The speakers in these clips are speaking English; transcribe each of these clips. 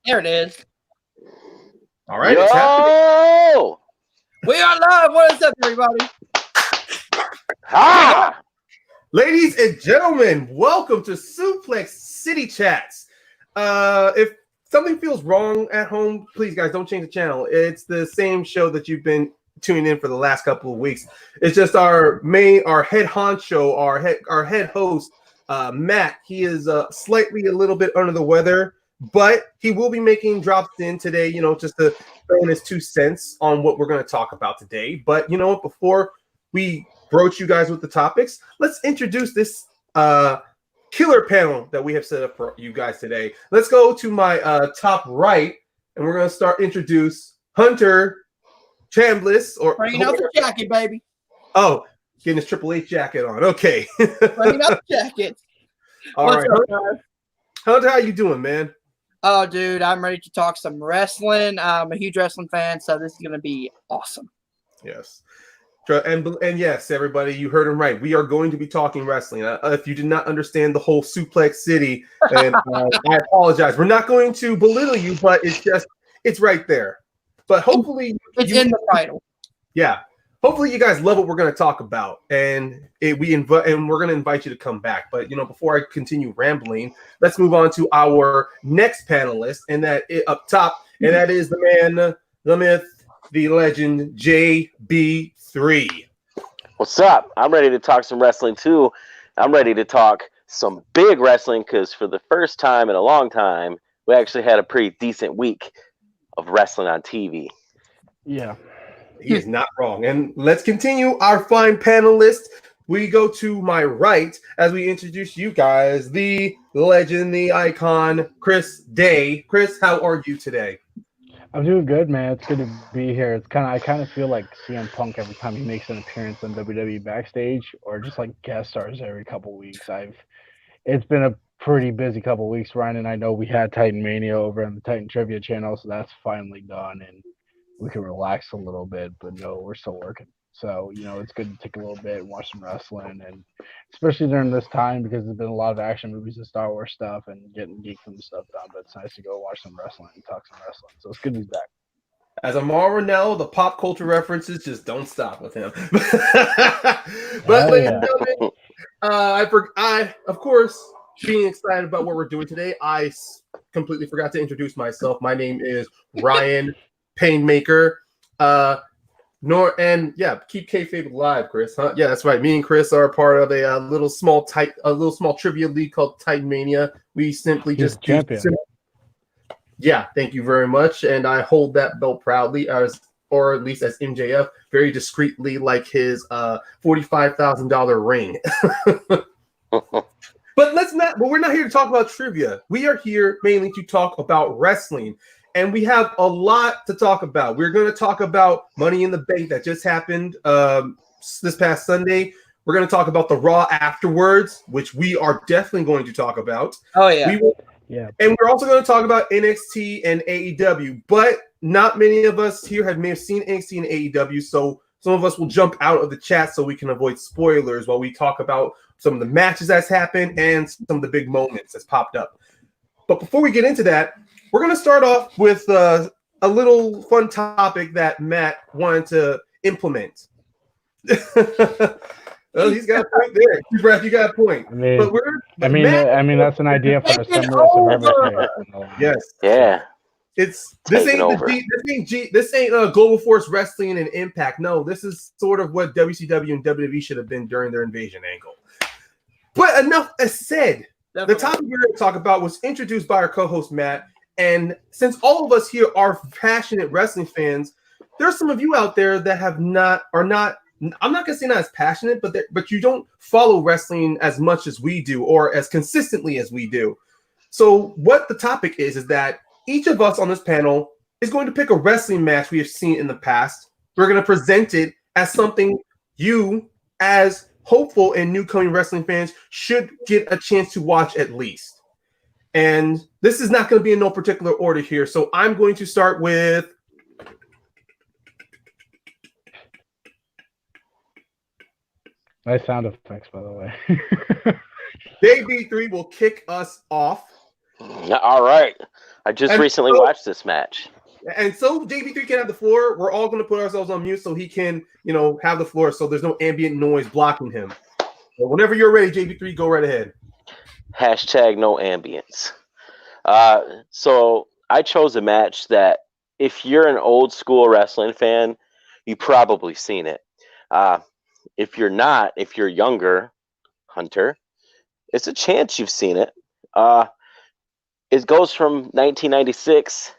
There it is. All right. Yo! We are live. What is up, everybody? Ah! Ladies and gentlemen, welcome to Suplex City Chats. If something feels wrong at home, please, guys, don't change the channel. It's the same show that you've been tuning in for the last couple of weeks. It's just our head honcho, our head host, Matt. He is slightly a little bit under the weather, but he will be making drops in today, just to throw in his 2 cents on what we're going to talk about today. But before we broach you guys with the topics, let's introduce this killer panel that we have set up for you guys today. Let's go to my top right, and we're going to introduce Hunter Chambliss, or bringing out the jacket, baby. Oh, getting his Triple H jacket on. Okay. Bringing out the jacket. All right, Hunter, how you doing, man? Oh, dude, I'm ready to talk some wrestling. I'm a huge wrestling fan, so this is going to be awesome. Yes. And yes, everybody, you heard him right. We are going to be talking wrestling. If you did not understand the whole Suplex City, and I apologize. We're not going to belittle you, but it's right there. But hopefully, it's in the title. Yeah. Hopefully, you guys love what we're going to talk about, and we're going to invite you to come back. But before I continue rambling, let's move on to our next panelist, and that up top, and that is the man, the myth, the legend, JB3. What's up? I'm ready to talk some wrestling too. I'm ready to talk some big wrestling because for the first time in a long time, we actually had a pretty decent week of wrestling on TV. Yeah. He is not wrong. And let's continue our fine panelist. We go to my right as we introduce you guys, the legend, the icon, Chris Day. Chris, how are you today? I'm doing good, man. It's good to be here. I kind of feel like CM Punk every time he makes an appearance on WWE Backstage, or just like guest stars every couple weeks. It's been a pretty busy couple weeks, Ryan, and I know we had Titan Mania over on the Titan Trivia channel, so that's finally done, and we can relax a little bit. But no, we're still working. So, it's good to take a little bit and watch some wrestling, and especially during this time because there's been a lot of action movies and Star Wars stuff and getting geek from stuff done. But it's nice to go watch some wrestling and talk some wrestling. So it's good to be back. As Amar Ranell, the pop culture references just don't stop with him. But ladies and gentlemen, I, of course, being excited about what we're doing today, I completely forgot to introduce myself. My name is Ryan Painmaker. Keep kayfabe alive, Chris. Huh? Yeah, that's right. Me and Chris are part of a little small trivia league called Titan Mania. We simply just champion. Yeah, thank you very much, and I hold that belt proudly, or at least as MJF, very discreetly, like his $45,000 ring. But we're not here to talk about trivia. We are here mainly to talk about wrestling. And we have a lot to talk about. We're going to talk about Money in the Bank that just happened this past Sunday. We're going to talk about the Raw afterwards, which we are definitely going to talk about. Oh, yeah. And we're also going to talk about NXT and AEW. But not many of us here may have seen NXT and AEW, so some of us will jump out of the chat so we can avoid spoilers while we talk about some of the matches that's happened and some of the big moments that's popped up. But before we get into that, we're going to start off with a little fun topic that Matt wanted to implement. Well, he's got a point there. Brad, you got a point. I mean, that's an idea for a summer Survivor Series. Yes. Yeah. This ain't Global Force Wrestling and Impact. No, this is sort of what WCW and WWE should have been during their invasion angle. But enough as said. Definitely. The topic we're going to talk about was introduced by our co-host Matt. And since all of us here are passionate wrestling fans, there's some of you out there that I'm not going to say not as passionate, but you don't follow wrestling as much as we do or as consistently as we do. So what the topic is that each of us on this panel is going to pick a wrestling match we have seen in the past. We're going to present it as something you, as hopeful and new-coming wrestling fans, should get a chance to watch at least. And this is not going to be in no particular order here. So I'm going to start with nice sound effects, by the way. JB3 will kick us off. All right. I just recently watched this match. And so JB3 can have the floor. We're all going to put ourselves on mute so he can, have the floor so there's no ambient noise blocking him. So whenever you're ready, JB3, go right ahead. Hashtag no ambience. So I chose a match that if you're an old school wrestling fan, you've probably seen it. If you're not, if you're younger, Hunter, it's a chance you've seen it. It goes from 1996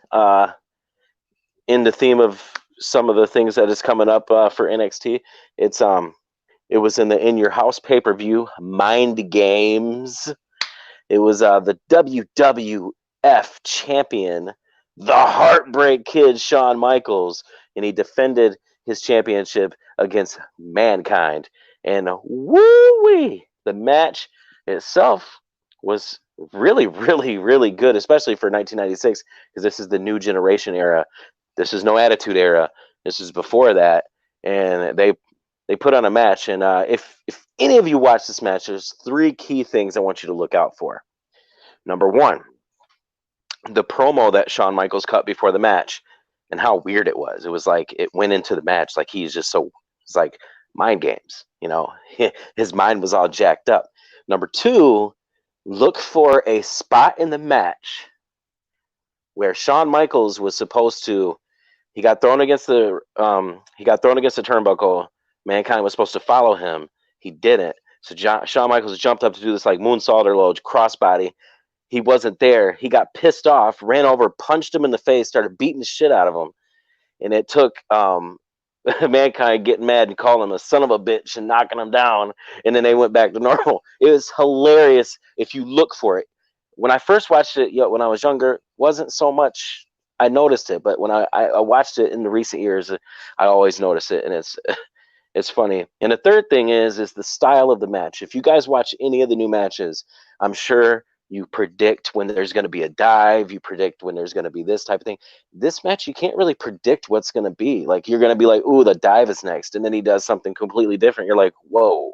in the theme of some of the things that is coming up for NXT. It was in the In Your House pay-per-view, Mind Games. It was the WWF champion, the Heartbreak Kid, Shawn Michaels, and he defended his championship against Mankind. And woo-wee, the match itself was really, really, really good, especially for 1996, because this is the new generation era. This is no Attitude Era. This is before that, and they put on a match. And if any of you watch this match, there's 3 key things I want you to look out for. Number 1, the promo that Shawn Michaels cut before the match, and how weird it was. It was like it went into the match like he's just it's like mind games. His mind was all jacked up. Number 2, look for a spot in the match where Shawn Michaels was supposed to. He got thrown against the turnbuckle. Mankind was supposed to follow him. He didn't. So Shawn Michaels jumped up to do this like moonsault or little crossbody. He wasn't there. He got pissed off, ran over, punched him in the face, started beating the shit out of him. And it took Mankind getting mad and calling him a son of a bitch and knocking him down. And then they went back to normal. It was hilarious if you look for it. When I first watched it, when I was younger, wasn't so much. I noticed it, but when I watched it in the recent years, I always notice it, and it's funny. And the third thing is the style of the match. If you guys watch any of the new matches, I'm sure you predict when there's going to be a dive. You predict when there's going to be this type of thing. This match, you can't really predict what's going to be. Like, you're going to be like, ooh, the dive is next. And then he does something completely different. You're like, whoa.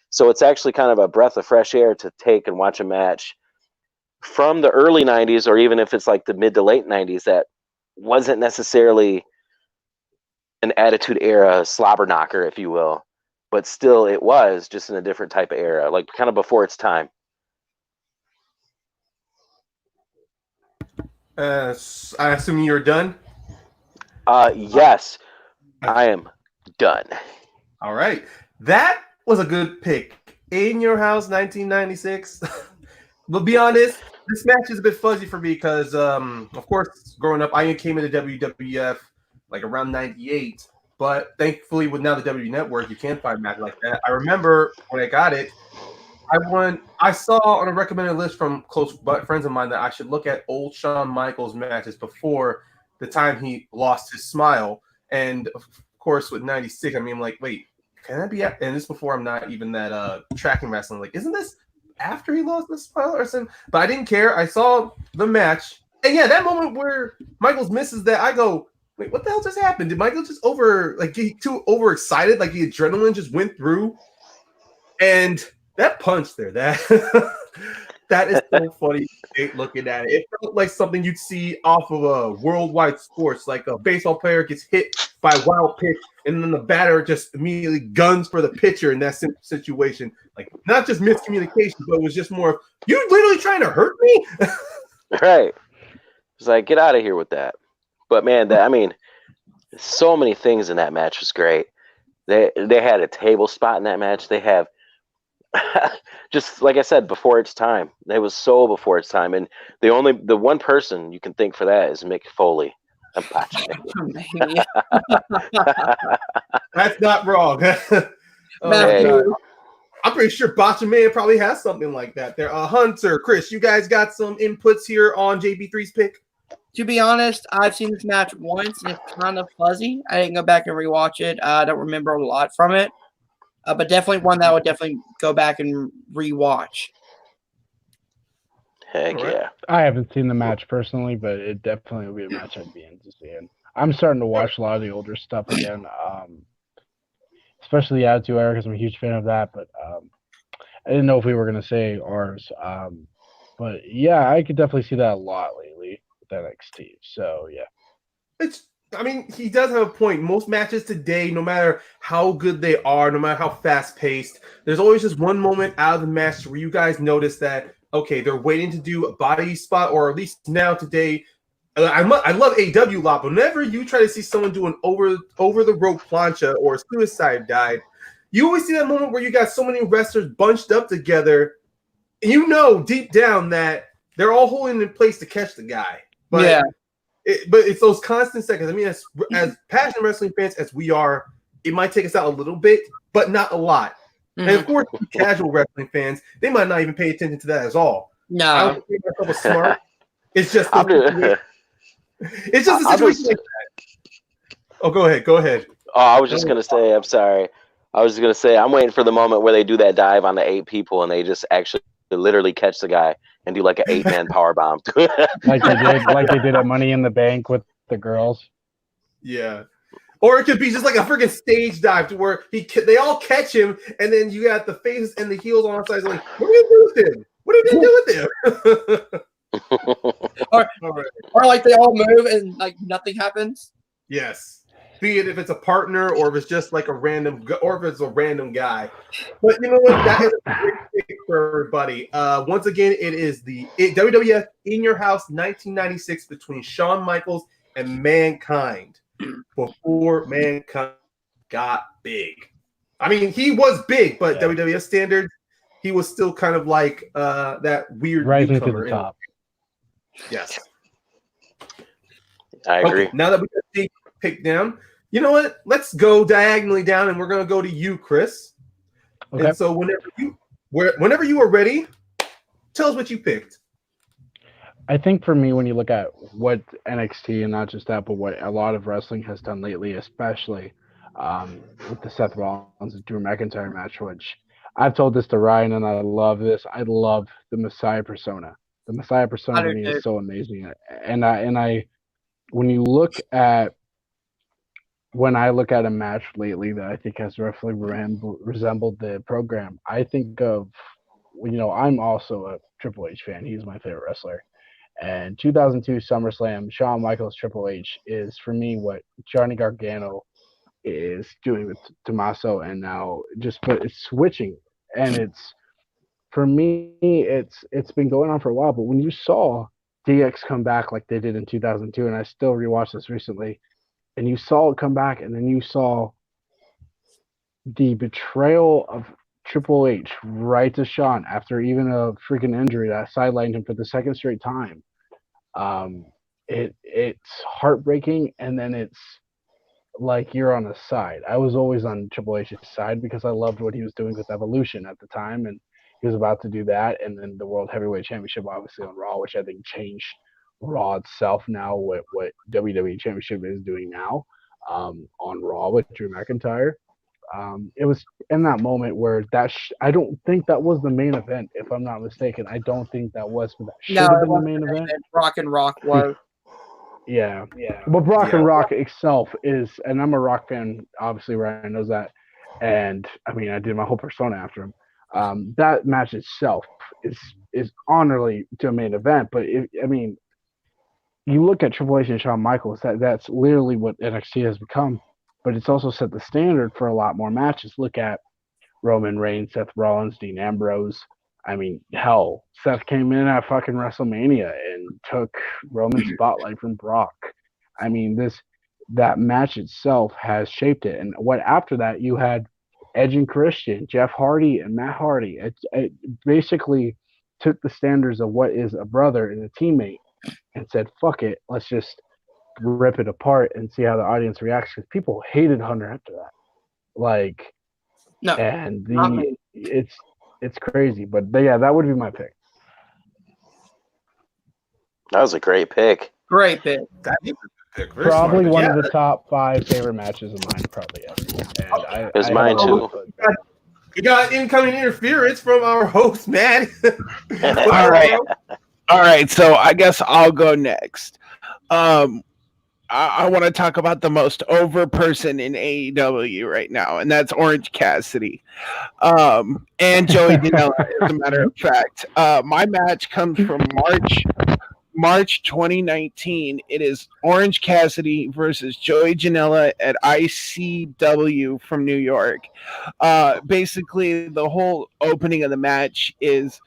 So it's actually kind of a breath of fresh air to take and watch a match from the early 90s, or even if it's like the mid to late 90s, that wasn't necessarily an Attitude Era slobber knocker, if you will. But still, it was just in a different type of era, like kind of before its time. I assume you're done? Yes, I am done. All right. That was a good pick. In Your House, 1996. But be honest, this match is a bit fuzzy for me because, of course, growing up, I came into WWF like around 98. But thankfully, with now the W Network, you can't find matches like that. I remember when I got it, I saw on a recommended list from close friends of mine that I should look at old Shawn Michaels matches before the time he lost his smile. And of course, with 96, I mean, I'm like, wait, can that be? And this before I'm not even that tracking wrestling. Like, isn't this after he lost the smile or something? But I didn't care. I saw the match. And yeah, that moment where Michaels misses that, I go, wait, what the hell just happened? Did Michael just get too overexcited? Like the adrenaline just went through? And that punch there, that is so funny looking at it. It felt like something you'd see off of a worldwide sports, like a baseball player gets hit by a wild pitch, and then the batter just immediately guns for the pitcher in that situation. Like, not just miscommunication, but it was just more of, you literally trying to hurt me? Right. It's like, get out of here with that. But man, so many things in that match was great. They had a table spot in that match. They have just like I said, before its time. It was so before its time, and the one person you can think for that is Mick Foley. That's not wrong. I'm pretty sure Botchamania probably has something like that. There, Hunter, Chris, you guys got some inputs here on JB3's pick? To be honest, I've seen this match once, and it's kind of fuzzy. I didn't go back and rewatch it. I don't remember a lot from it. But definitely one that I would definitely go back and rewatch. Heck yeah. I haven't seen the match personally, but it definitely will be a match I'd be into seeing. I'm starting to watch a lot of the older stuff again, especially the Attitude Era because I'm a huge fan of that. But I didn't know if we were going to say ours. But yeah, I could definitely see that a lot lately. NXT. So yeah, I mean, he does have a point. Most matches today, no matter how good they are, no matter how fast paced, there's always just one moment out of the match where you guys notice that, okay, they're waiting to do a body spot, or at least now today. I love AEW a lot, but whenever you try to see someone do an over the rope plancha or a suicide dive, you always see that moment where you got so many wrestlers bunched up together, and you know deep down that they're all holding in place to catch the guy. But yeah. But it's those constant seconds. I mean, as passionate wrestling fans as we are, it might take us out a little bit, but not a lot. Mm-hmm. And of course, casual wrestling fans, they might not even pay attention to that at all. No, I don't think myself a smart. It's just it's just a situation like that. Oh, go ahead. Oh, I was just gonna say, I'm sorry. I was just gonna say, I'm waiting for the moment where they do that dive on the 8 people and they just actually literally catch the guy and do like an 8-man power bomb. like they did at Money in the Bank with the girls. Yeah. Or it could be just like a freaking stage dive to where they all catch him, and then you got the faces and the heels on our sides. Like, what are we gonna do with him? What are we gonna do with him? or like they all move and like nothing happens. Yes. Be it if it's a partner or if it's just like a random, or if it's a random guy. But you know what? That is a great pick for everybody. Once again, it is the WWF In Your House 1996 between Shawn Michaels and Mankind before Mankind got big. I mean, he was big, but WWF standards, he was still kind of like that weird rising to the top. Yes. I agree. Okay, now that we got Steve picked down, you know what? Let's go diagonally down, and we're going to go to you, Chris. Okay. And so whenever you are ready, tell us what you picked. I think for me, when you look at what NXT, and not just that, but what a lot of wrestling has done lately, especially with the Seth Rollins and Drew McIntyre match, which I've told this to Ryan, and I love this. I love the Messiah persona. The Messiah persona to me is so amazing. And I when I look at a match lately that I think has roughly resembled the program, I think of, I'm also a Triple H fan. He's my favorite wrestler. And 2002 SummerSlam, Shawn Michaels Triple H is, for me, what Johnny Gargano is doing with Tommaso, and now it's switching. And it's, for me, it's been going on for a while. But when you saw DX come back like they did in 2002, and I still rewatched this recently, and you saw it come back, and then you saw the betrayal of Triple H right to Shawn after even a freaking injury that sidelined him for the second straight time. It's heartbreaking, and then it's like you're on the side. I was always on Triple H's side because I loved what he was doing with Evolution at the time, and he was about to do that, and then the World Heavyweight Championship obviously on Raw, which I think changed Raw itself now, what WWE Championship is doing now on Raw with Drew McIntyre. It was in that moment where I don't think that was the main event, if I'm not mistaken. I don't think that was, but that should have been the main event. Brock and Rock was. Yeah. But Brock and Rock itself is, and I'm a Rock fan, obviously Ryan knows that. And I mean, I did my whole persona after him. That match itself is honorably to a main event, but you look at Triple H and Shawn Michaels, that's literally what NXT has become, but it's also set the standard for a lot more matches. Look at Roman Reigns, Seth Rollins, Dean Ambrose. I mean, hell, Seth came in at fucking WrestleMania and took Roman's spotlight from Brock. I mean, that match itself has shaped it. And what after that, you had Edge and Christian, Jeff Hardy and Matt Hardy. It basically took the standards of what is a brother and a teammate and said, fuck it, let's just rip it apart and see how the audience reacts, because people hated Hunter after that. It's crazy. But yeah, that would be my pick. That was a great pick. Great pick. That is a good pick. Probably one of the top 5 favorite matches of mine, probably ever. And it's mine too. We got incoming interference from our host, Matt. All right. So I guess I'll go next. I want to talk about the most over person in AEW right now, and that's Orange Cassidy, and Joey Janela. As a matter of fact, my match comes from March 2019. It is Orange Cassidy versus Joey Janela at ICW from New York. Basically, the whole opening of the match is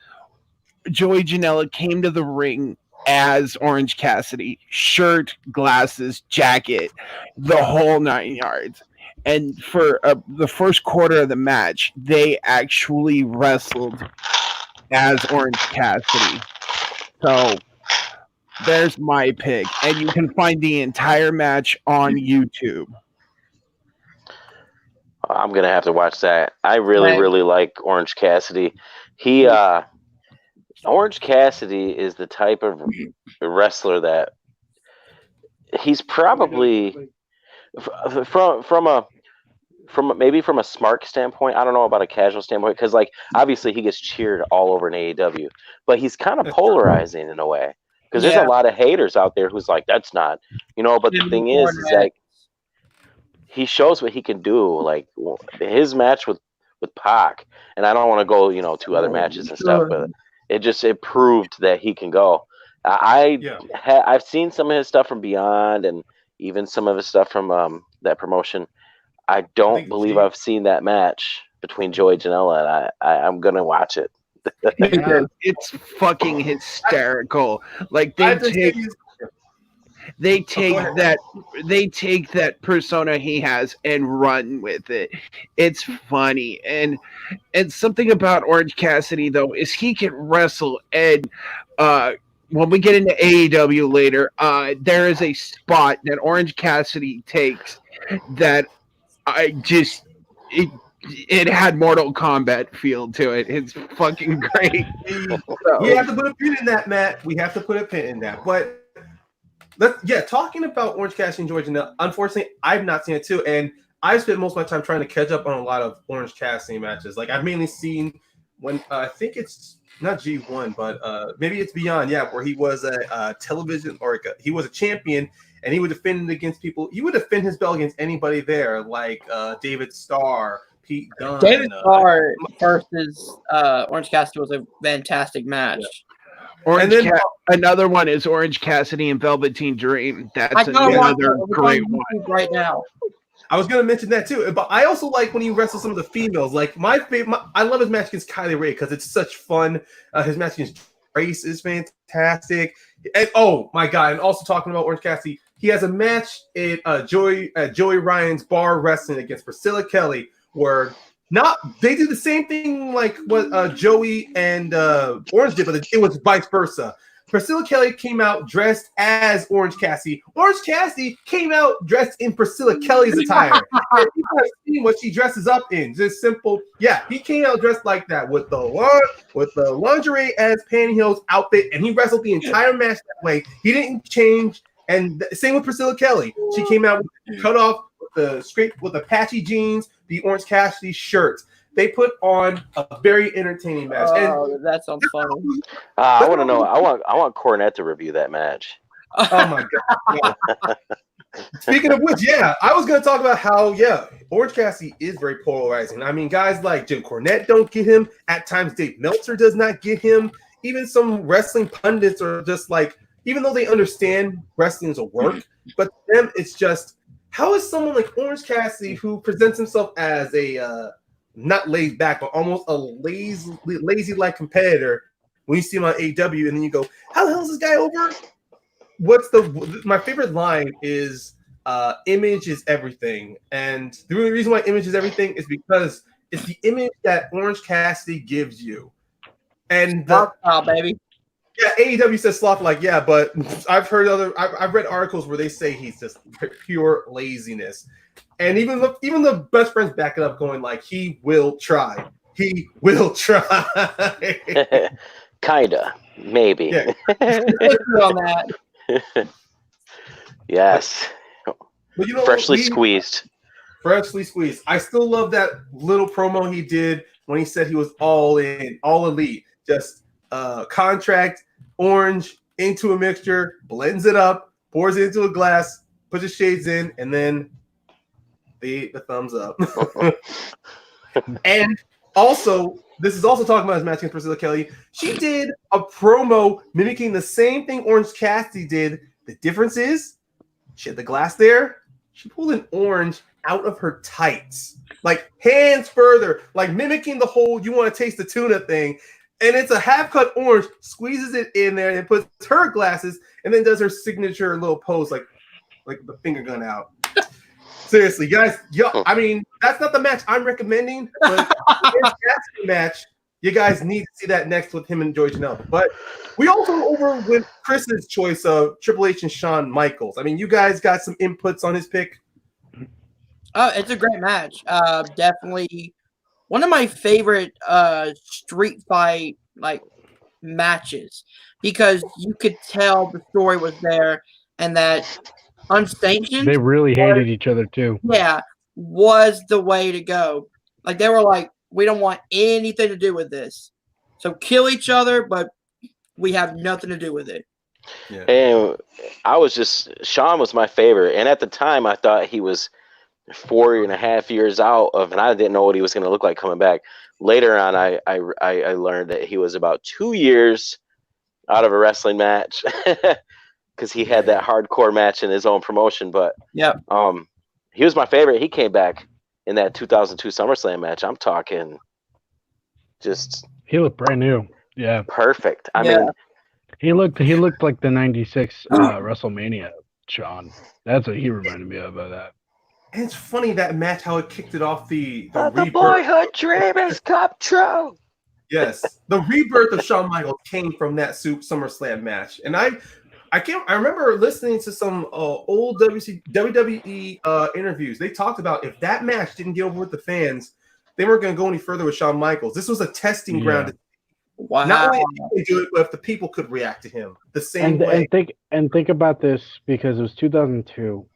Joey Janela came to the ring as Orange Cassidy, shirt, glasses, jacket, the whole 9 yards. And for the first quarter of the match, they actually wrestled as Orange Cassidy. So there's my pick. And you can find the entire match on YouTube. I'm going to have to watch that. I really like Orange Cassidy. Orange Cassidy is the type of wrestler that he's probably from a smart standpoint. I don't know about a casual standpoint, because like obviously he gets cheered all over in AEW, but he's kind of polarizing in a way, because there's a lot of haters out there who's like, that's not, but the thing is like he shows what he can do. Like his match with Pac, and I don't want to go two other matches and stuff, but it proved that he can go. I've seen some of his stuff from Beyond, and even some of his stuff from that promotion. I don't believe I've seen that match between Joey Janela, and I'm gonna watch it. It's fucking hysterical. Like they take that persona he has and run with it. It's funny. And something about Orange Cassidy though is he can wrestle. And when we get into AEW later, there is a spot that Orange Cassidy takes that it had Mortal Kombat feel to it. It's fucking great. We have to put a pin in that, Matt. We have to put a pin in that. But talking about Orange Cassidy and Joey Janela, unfortunately, I've not seen it too, and I've spent most of my time trying to catch up on a lot of Orange Cassidy matches. Like I've mainly seen when I think it's not G1, but maybe it's Beyond, where he was a television he was a champion, and he would defend it against people. He would defend his belt against anybody there, like David Starr, Pete Dunne. David Starr versus Orange Cassidy was a fantastic match. Another one is Orange Cassidy and Velveteen Dream. That's another great one right now. I was going to mention that too, but I also like when he wrestles some of the females. Like my favorite, I love his match against Kylie Ray because it's such fun. His match against Grace is fantastic. And oh my god! And also talking about Orange Cassidy, he has a match at Joey Ryan's Bar Wrestling against Priscilla Kelly, where they did the same thing like what Joey and Orange did, but it was vice versa. Priscilla Kelly came out dressed as Orange Cassidy. Orange Cassidy came out dressed in Priscilla Kelly's attire. You guys seen what she dresses up in? Just simple. Yeah, he came out dressed like that with the lingerie as pantyhose outfit, and he wrestled the entire match that way. He didn't change. And same with Priscilla Kelly. She came out with cut off with the patchy jeans, the Orange Cassidy shirts. They put on a very entertaining match. And that sounds funny. I want to know. I want Cornette to review that match. Oh my god! Yeah. Speaking of which, I was going to talk about how Orange Cassidy is very polarizing. I mean, guys like Jim Cornette don't get him. At times, Dave Meltzer does not get him. Even some wrestling pundits are just like, even though they understand wrestling is a work, but to them it's just, how is someone like Orange Cassidy, who presents himself as a not laid back, but almost a lazy like competitor, when you see him on AEW, and then you go, how the hell is this guy over? My favorite line is image is everything. And the only reason why image is everything is because it's the image that Orange Cassidy gives you. And baby. Yeah, AEW says sloth, but I've read articles where they say he's just pure laziness. And even the best friends back it up, going like, he will try. He will try. Kinda, maybe. Yeah. On that. Yes. But freshly squeezed. Freshly squeezed. I still love that little promo he did when he said he was all in, all elite. Just contract orange into a mixture, blends it up, pours it into a glass, puts his shades in, and then the thumbs up. And also this is also talking about his match against Priscilla Kelly. She did a promo mimicking the same thing Orange Cassidy did. The difference is she had the glass there. She pulled an orange out of her tights, like hands further, like mimicking the whole "you want to taste the tuna" thing. And it's a half-cut orange, squeezes it in there, and puts her glasses, and then does her signature little pose, like the finger gun out. Seriously, guys, I mean, that's not the match I'm recommending, but that's the match. You guys need to see that next with him and Joey Janela. But we also over with Chris's choice of Triple H and Shawn Michaels. I mean, you guys got some inputs on his pick? Oh, it's a great match. Definitely one of my favorite street fight matches, because you could tell the story was there and that unsanctioned. They really hated each other too. Yeah, was the way to go. Like, they were like, we don't want anything to do with this. So kill each other, but we have nothing to do with it. Yeah. And Shawn was my favorite. And at the time, I thought he was 4.5 years out of, and I didn't know what he was going to look like coming back. Later on, I learned that he was about 2 years out of a wrestling match because he had that hardcore match in his own promotion. But yeah, he was my favorite. He came back in that 2002 SummerSlam match. I'm talking just he looked brand new. Yeah, perfect. I mean, he looked like the '96 WrestleMania Shawn. That's what he reminded me of that. And it's funny that match, how it kicked it off the boyhood dream has come true. Yes, the rebirth of Shawn Michaels came from that SummerSlam match, and I remember listening to some old WWE interviews. They talked about if that match didn't get over with the fans, they weren't going to go any further with Shawn Michaels. This was a testing ground. Wow. Not only did they do it, but if the people could react to him the same way. And think about this, because it was 2002.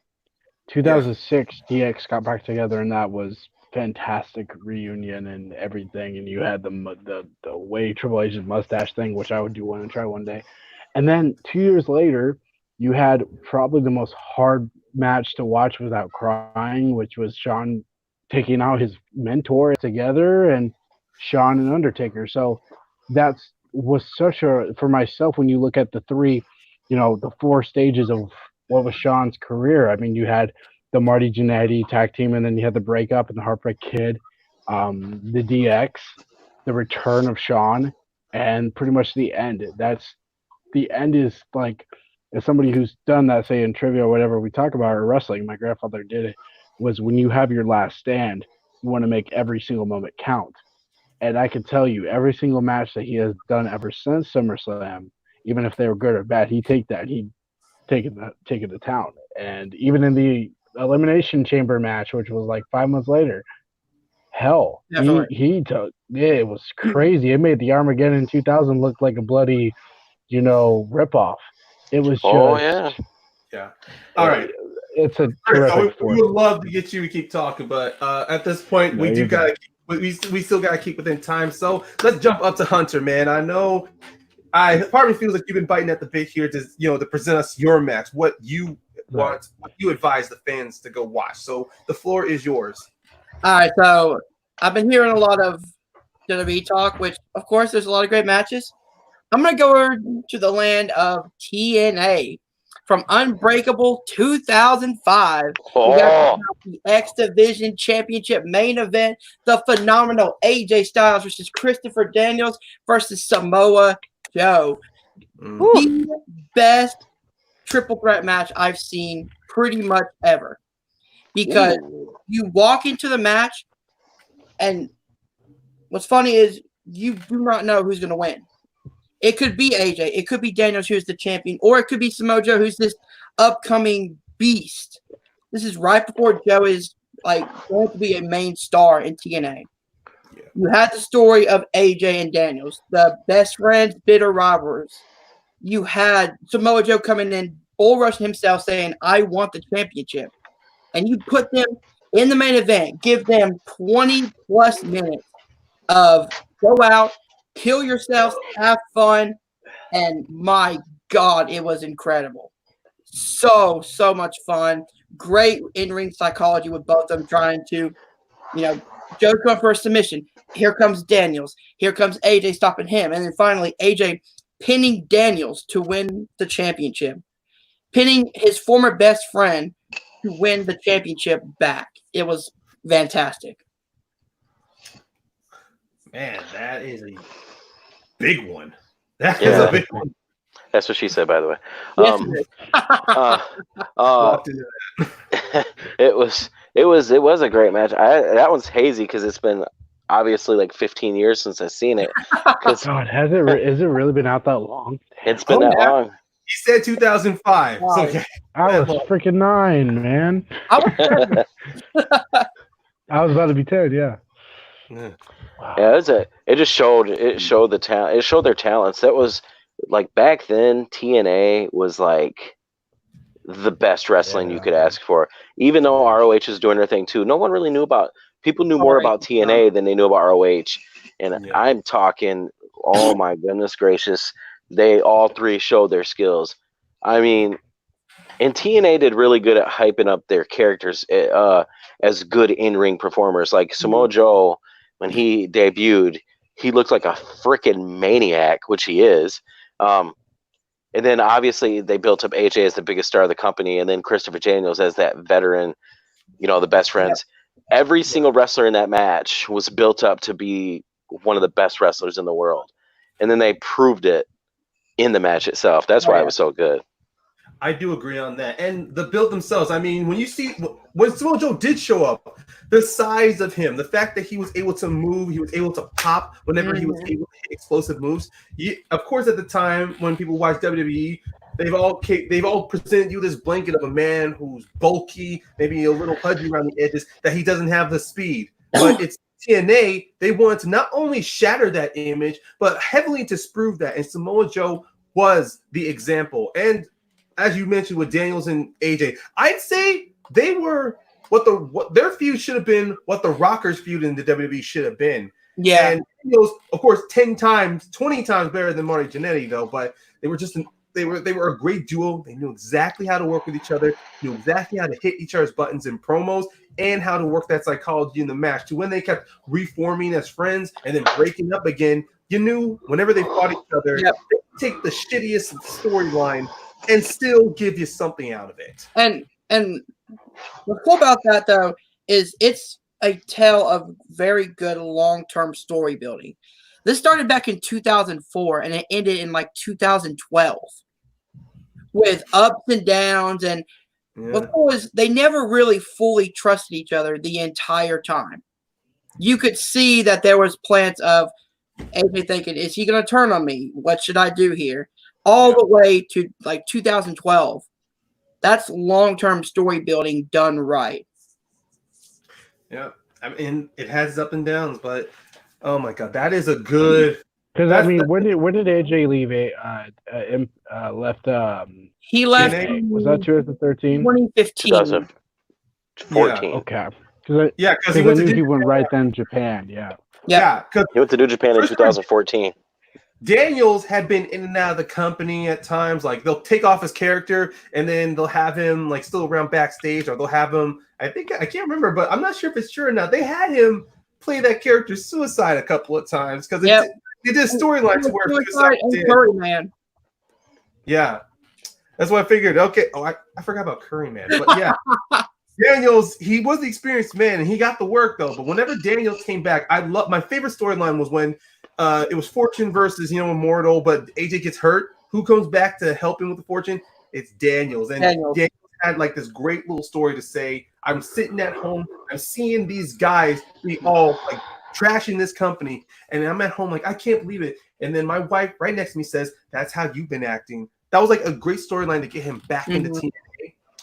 2006, DX got back together, and that was fantastic reunion and everything. And you had the way Triple H's mustache thing, which I would do want to try one day. And then 2 years later, you had probably the most hard match to watch without crying, which was Shawn taking out his mentor together and Shawn and Undertaker. So was such a, for myself, when you look at the three, the 4 stages of what was Shawn's career. I mean, you had the Marty Jannetty tag team, and then you had the breakup and the Heartbreak Kid, the DX, the return of Shawn, and pretty much the end. The end is like, as somebody who's done that, say in trivia or whatever we talk about, or wrestling, my grandfather did it, was when you have your last stand, you want to make every single moment count. And I can tell you, every single match that he has done ever since SummerSlam, even if they were good or bad, he'd take that. He'd take it to town. And even in the Elimination Chamber match, which was like 5 months later, hell, he took it. Was crazy. It made the Armageddon 2000 look like a bloody, ripoff. It was just, yeah. All right, it's a terrific. We would love to get you to keep talking, but at this point, we still gotta keep within time. So let's jump up to Hunter, man. I know. Part of me feels like you've been biting at the bit here to present us your match, what you want, what you advise the fans to go watch. So the floor is yours. All right, so I've been hearing a lot of WWE talk, which of course there's a lot of great matches. I'm gonna go over to the land of TNA from Unbreakable 2005. Oh. We got the X Division Championship main event, the phenomenal AJ Styles versus Christopher Daniels versus Samoa Joe. The best triple threat match I've seen pretty much ever. Because you walk into the match, and what's funny is you do not know who's going to win. It could be AJ, it could be Daniels, who's the champion, or it could be Samoa Joe, who's this upcoming beast. This is right before Joe is going to be a main star in TNA. You had the story of AJ and Daniels, the best friends, bitter rivals. You had Samoa Joe coming in, bull rushing himself, saying, I want the championship. And you put them in the main event, give them 20-plus minutes of go out, kill yourselves, have fun, and my God, it was incredible. So much fun. Great in-ring psychology with both of them trying to, Joe's going for a submission. Here comes Daniels. Here comes AJ stopping him. And then finally, AJ pinning Daniels to win the championship. Pinning his former best friend to win the championship back. It was fantastic. Man, that is a big one. That is a big one. That's what she said, by the way. Yes, it was a great match. That one's hazy because it's been obviously like 15 years since I've seen it. God, has it really been out that long? It's been that long. He said 2005. Wow. So, I was freaking 9, man. I was I was about to be 10, yeah. Wow. Yeah, it showed the talent. It showed their talents. That was like back then. TNA was like the best wrestling you could ask for. Even though ROH is doing their thing too, no one really knew about. People knew more about TNA than they knew about ROH. And I'm talking. Oh my goodness gracious! They all three showed their skills. I mean, and TNA did really good at hyping up their characters as good in-ring performers. Like Samoa Joe, when he debuted, he looked like a freaking maniac, which he is. And then obviously they built up AJ as the biggest star of the company, and then Christopher Daniels as that veteran, the best friends. Every single wrestler in that match was built up to be one of the best wrestlers in the world. And then they proved it in the match itself. That's why it was so good. I do agree on that. And the build themselves, I mean, when you see when Samoa Joe did show up, the size of him, the fact that he was able to move, he was able to pop whenever he was able to hit explosive moves. Of course, at the time when people watch WWE, they've all presented you this blanket of a man who's bulky, maybe a little pudgy around the edges, that he doesn't have the speed. But it's TNA, they wanted to not only shatter that image, but heavily disprove that. And Samoa Joe was the example. And as you mentioned with Daniels and AJ, I'd say they were what their feud should have been, what the Rockers feud in the WWE should have been. Yeah. And Daniels, of course, 10 times, 20 times better than Marty Jannetty, though, but they were just they were a great duo. They knew exactly how to work with each other, knew exactly how to hit each other's buttons in promos, and how to work that psychology in the match. To when they kept reforming as friends and then breaking up again, you knew whenever they fought each other, they could take the shittiest storyline and still give you something out of it. And what's cool about that though is it's a tale of very good long-term story building. This started back in 2004 and it ended in like 2012 with ups and downs. And what's cool is they never really fully trusted each other the entire time. You could see that there was plans of AJ thinking, is he going to turn on me? What should I do here? All the way to like 2012. That's long-term story building done right. Yeah. I mean, it has up and downs, but oh my God, that is a good. Because I mean, when did AJ leave? Left. He left. Was that 2013? 2015. 2014. Yeah, okay. Because I knew he went right then Japan. Yeah, because he went to New Japan in 2014. Daniels had been in and out of the company at times. Like they'll take off his character and then they'll have him like still around backstage, or they'll have him. I can't remember, but I'm not sure if it's true or not. They had him play that character Suicide a couple of times because they did storylines where Suicide did. Curry Man. Yeah, that's what I figured. Okay, I forgot about Curry Man, but yeah. Daniels, he was the experienced man, and he got the work though. But whenever Daniels came back, my favorite storyline was when it was Fortune versus Immortal, but AJ gets hurt. Who comes back to help him with the Fortune? It's Daniels, and Daniels had like this great little story to say. I'm sitting at home, I'm seeing these guys be all like trashing this company, and I'm at home like I can't believe it. And then my wife right next to me says, "That's how you've been acting." That was like a great storyline to get him back into TNA.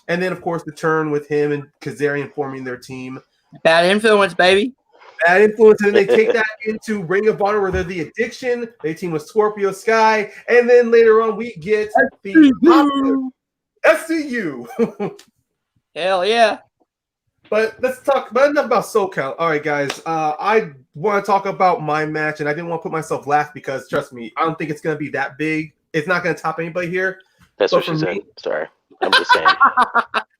And then, of course, the turn with him and Kazarian forming their team. Bad influence, baby. Bad influence. And then they take that into Ring of Honor where they're the Addiction. They team with Scorpio Sky. And then later on, we get the SCU. Hell yeah. But let's talk about enough about SoCal. All right, guys. I want to talk about my match, and I didn't want to put myself last because, trust me, I don't think it's going to be that big. It's not going to top anybody here. That's what she said. Sorry. I'm just saying.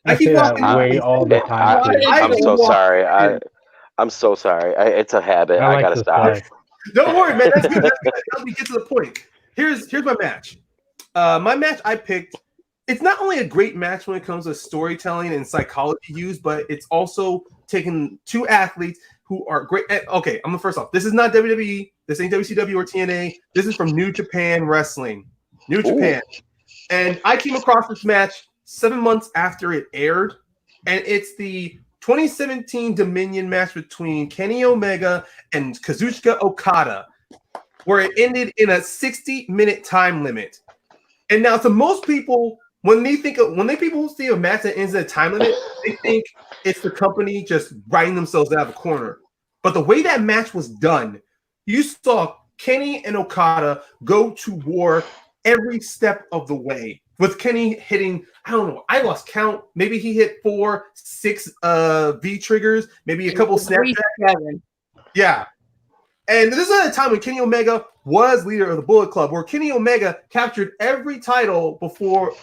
I keep that way all the time. I'm so sorry. I'm so sorry. It's a habit. I like gotta this stop. guy. Don't worry, man. That's good. That's good. Let me get to the point. Here's my match. My match I picked. It's not only a great match when it comes to storytelling and psychology used, but it's also taking two athletes who are great. Okay, I'm first off. This is not WWE. This ain't WCW or TNA. This is from New Japan Wrestling. New Japan. And I came across this match 7 months after it aired, and it's the 2017 Dominion match between Kenny Omega and Kazuchika Okada, where it ended in a 60-minute time limit. And now, to most people, when people see a match that ends in a time limit, they think it's the company just writing themselves out of a corner. But the way that match was done, you saw Kenny and Okada go to war every step of the way. With Kenny hitting, I don't know, I lost count. Maybe he hit 4, 6 V triggers, maybe a couple snaps. Yeah. And this is at a time when Kenny Omega was leader of the Bullet Club, where Kenny Omega captured every title before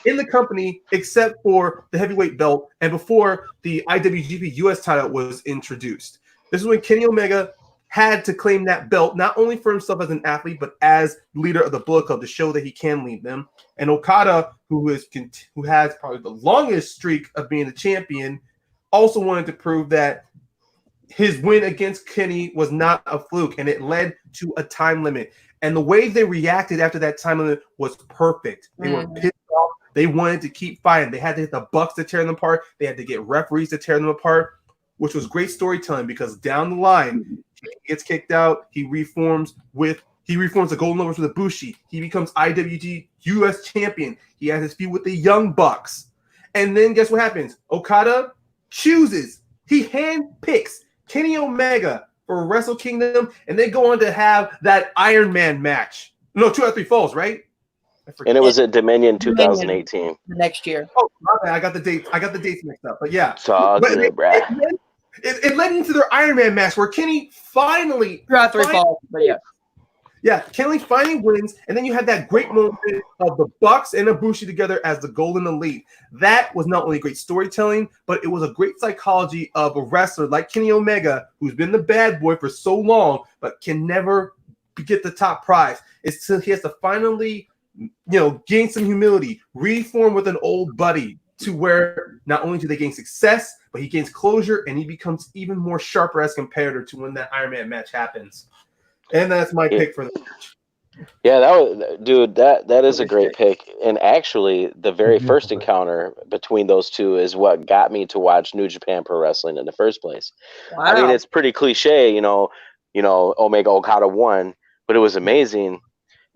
in the company except for the heavyweight belt and before the IWGP US title was introduced. This is when Kenny Omega had to claim that belt, not only for himself as an athlete, but as leader of the Bullet Club to show that he can lead them. And Okada, who has probably the longest streak of being the champion, also wanted to prove that his win against Kenny was not a fluke, and it led to a time limit. And the way they reacted after that time limit was perfect. They were pissed off. They wanted to keep fighting. They had to hit the Bucks to tear them apart. They had to get referees to tear them apart, which was great storytelling because down the line, he gets kicked out. He reforms the Golden Lovers with Ibushi. He becomes IWG US champion. He has his feud with the Young Bucks. And then guess what happens? Okada he handpicks Kenny Omega for Wrestle Kingdom, and they go on to have that Iron Man match. No, 2 out of 3 falls, right? And it was at Dominion 2018. Next year. Oh, I got the dates mixed up, but yeah. It's all good, bruh. It led into their Iron Man match where Kenny finally 2 out of 3 falls, but yeah. Yeah, Kenny finally wins, and then you had that great moment of the Bucks and Ibushi together as the Golden Elite. That was not only great storytelling, but it was a great psychology of a wrestler like Kenny Omega, who's been the bad boy for so long, but can never get the top prize. It's till he has to finally, gain some humility, reform with an old buddy to where not only do they gain success, but he gains closure, and he becomes even more sharper as competitor to when that Iron Man match happens. And that's my pick for the match. Yeah, that is a great pick. And actually, the very first encounter between those two is what got me to watch New Japan Pro Wrestling in the first place. Wow. I mean, it's pretty cliche, Omega Okada won, but it was amazing.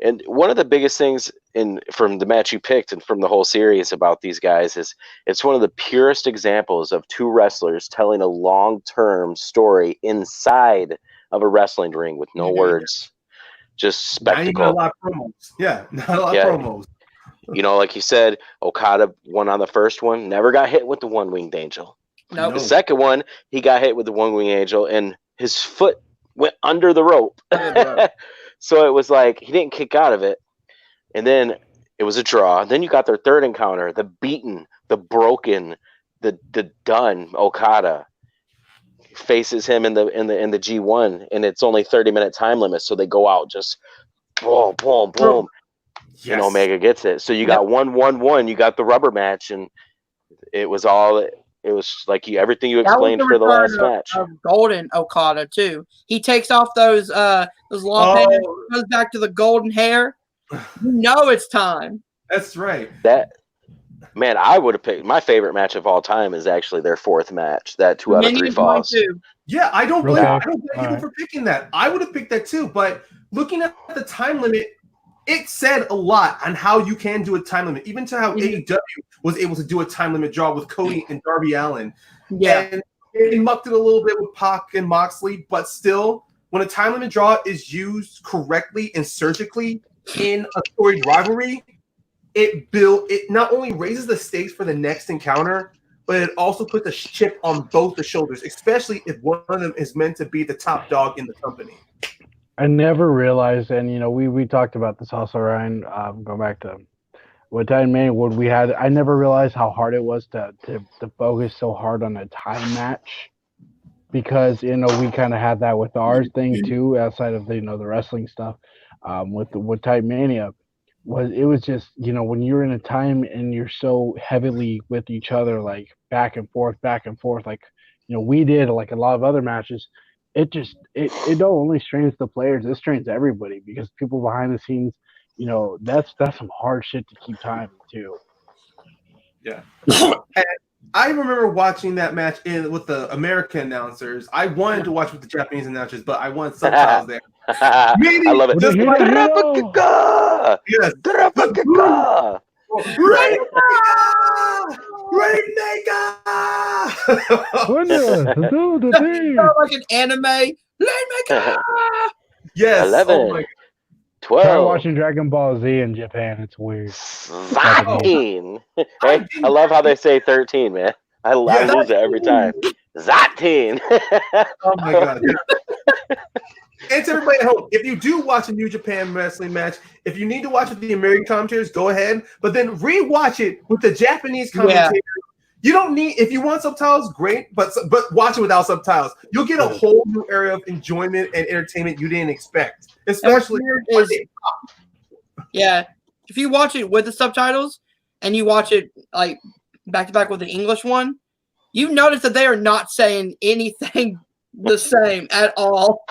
And one of the biggest things from the match you picked and from the whole series about these guys is it's one of the purest examples of two wrestlers telling a long-term story inside of a wrestling ring with no words, just spectacle. Not a lot of promos. Yeah, not a lot of promos. Like you said, Okada won on the first one, never got hit with the one-winged angel. Nope. The second one, he got hit with the one-winged angel, and his foot went under the rope. So it was like he didn't kick out of it. And then it was a draw. Then you got their third encounter, the beaten, the broken, the done Okada faces him in the G1, and it's only 30-minute time limit, so they go out just boom, boom, boom. Yes. And Omega gets it. So you got 1-1-1, you got the rubber match, and it was like everything you explained for the last match. Golden Okada too. He takes off those long pants, goes back to the golden hair. It's time. That's right. Man, I would have picked my favorite match of all time is actually their fourth match, that 2 out of 3 falls. Yeah, I don't blame people for picking that. I would have picked that too, but looking at the time limit, it said a lot on how you can do a time limit, even to how AEW was able to do a time limit draw with Cody and Darby Allin. Yeah. And they mucked it a little bit with Pac and Moxley, but still, when a time limit draw is used correctly and surgically in a storied rivalry, it not only raises the stakes for the next encounter, but it also puts a chip on both the shoulders, especially if one of them is meant to be the top dog in the company. I never realized, and we talked about this also, Ryan. Going back to what Mania we had, I never realized how hard it was to focus so hard on a time match. because we kind of had that with ours thing too, outside of the the wrestling stuff, with Type Mania. It was just when you're in a time and you're so heavily with each other, like back and forth, like we did like a lot of other matches. It just it don't only strains the players, it strains everybody because people behind the scenes, that's some hard shit to keep time too. Yeah. And I remember watching that match with the American announcers. I wanted to watch with the Japanese announcers, but I wanted subtitles there. I love it. Just like yes. Like an anime. Yes. 11. Oh my 12. Try watching Dragon Ball Z in Japan. It's weird. 13. Hey, I love how they say 13, man. I lose it every time. 13. Oh my god. And to everybody at home, if you do watch a New Japan wrestling match, if you need to watch with the American commentators, go ahead. But then rewatch it with the Japanese commentators. You don't need, if you want subtitles, great, but watch it without subtitles. You'll get a whole new area of enjoyment and entertainment you didn't expect. Especially if you watch it with the subtitles and you watch it like back to back with the English one, you notice that they are not saying anything the same at all.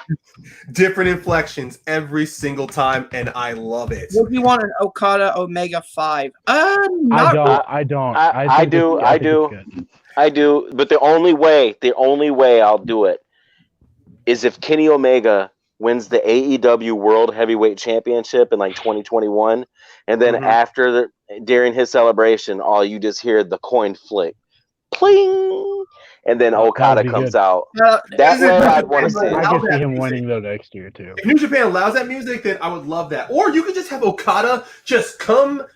Different inflections every single time, and I love it. What do you want an Okada Omega 5? I don't. I do. But the only way I'll do it is if Kenny Omega wins the AEW World Heavyweight Championship in like 2021, and then during his celebration, all you just hear the coin flick, pling, and then Okada comes out. That way, I'd want to see. I can see him winning though next year too. If New Japan allows that music, then I would love that. Or you could just have Okada just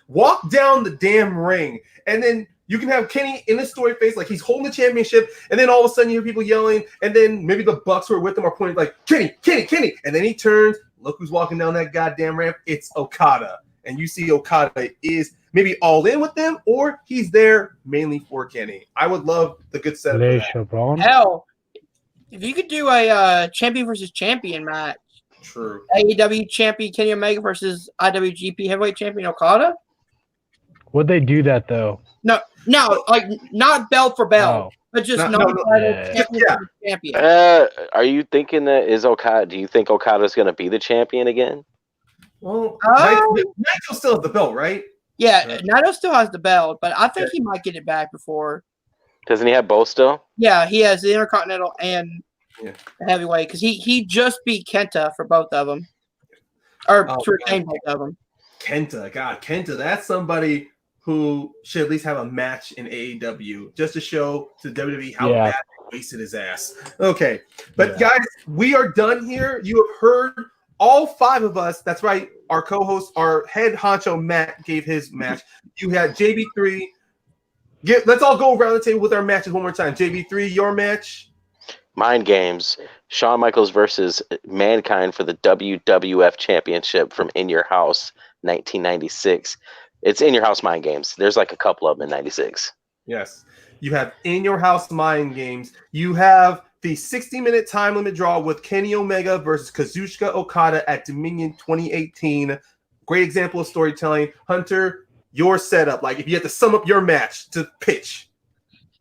walk down the damn ring, and then you can have Kenny in his story face, like he's holding the championship, and then all of a sudden you hear people yelling, and then maybe the Bucks who are with him are pointing like, Kenny, Kenny, Kenny. And then he turns, look who's walking down that goddamn ramp. It's Okada. And you see Okada is maybe all in with them, or he's there mainly for Kenny. I would love the good setup for that. Hell, if you could do a champion versus champion match. True. AEW champion Kenny Omega versus IWGP heavyweight champion Okada. Would they do that though? No, like not belt for belt, but just champion. Are you thinking that is Okada? Do you think Okada's going to be the champion again? Well, Naito still has the belt, right? Yeah, Naito still has the belt, but I think he might get it back before. Doesn't he have both still? Yeah, he has the Intercontinental and the heavyweight because he just beat Kenta for both of them, or to retain both of them. Kenta, that's somebody who should at least have a match in AEW just to show to WWE how bad they wasted his ass. Okay, but guys, we are done here. You have heard all five of us. That's right. Our co-host, our head honcho Matt gave his match. You had JB3. Let's all go around the table with our matches one more time. JB3, your match. Mind Games. Shawn Michaels versus Mankind for the WWF Championship from In Your House, 1996. It's In Your House Mind Games. There's like a couple of them in 96. Yes. You have In Your House Mind Games. You have the 60-minute time limit draw with Kenny Omega versus Kazuchika Okada at Dominion 2018. Great example of storytelling. Hunter, your setup. Like if you had to sum up your match to pitch.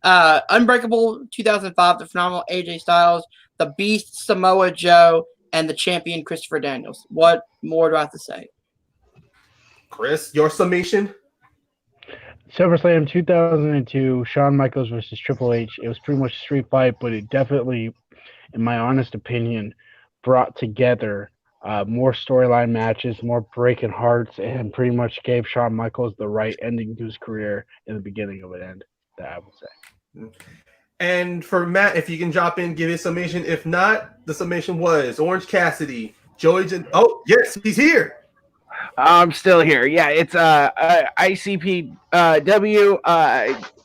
Unbreakable 2005, the phenomenal AJ Styles, the Beast Samoa Joe, and the champion Christopher Daniels. What more do I have to say? Chris, your summation? SummerSlam 2002, Shawn Michaels versus Triple H. It was pretty much a street fight, but it definitely, in my honest opinion, brought together more storyline matches, more breaking hearts, and pretty much gave Shawn Michaels the right ending to his career in the beginning of an end, that I would say. And for Matt, if you can drop in, give his summation. If not, the summation was Orange Cassidy, Joey oh, yes, he's here. I'm still here. Yeah, it's ICPW.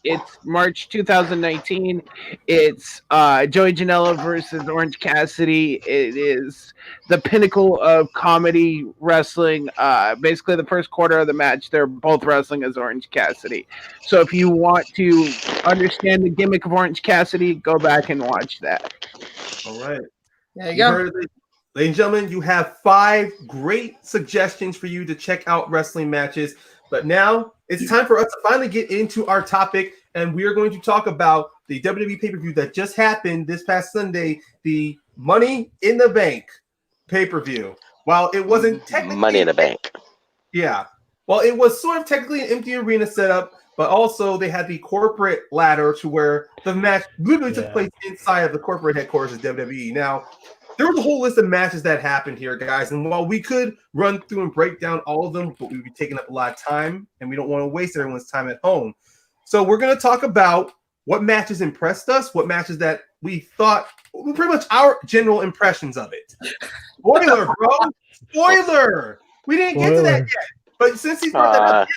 It's March 2019. It's Joey Janela versus Orange Cassidy. It is the pinnacle of comedy wrestling. Basically, the first quarter of the match, they're both wrestling as Orange Cassidy. So if you want to understand the gimmick of Orange Cassidy, go back and watch that. All right. There you go. Heard it, ladies and gentlemen, you have 5 great suggestions for you to check out wrestling matches. But now it's time for us to finally get into our topic, and we are going to talk about the WWE pay-per-view that just happened this past Sunday, the Money in the Bank pay-per-view. While it wasn't technically Money in the Bank. Yeah. Well, it was sort of technically an empty arena setup, but also they had the corporate ladder to where the match literally took place inside of the corporate headquarters of WWE. Now, there was a whole list of matches that happened here, guys, and while we could run through and break down all of them, but we would be taking up a lot of time, and we don't want to waste everyone's time at home. So we're going to talk about what matches impressed us, what matches that we thought, pretty much our general impressions of it. Spoiler, bro! Spoiler! We didn't get to that yet, but since he's brought that up,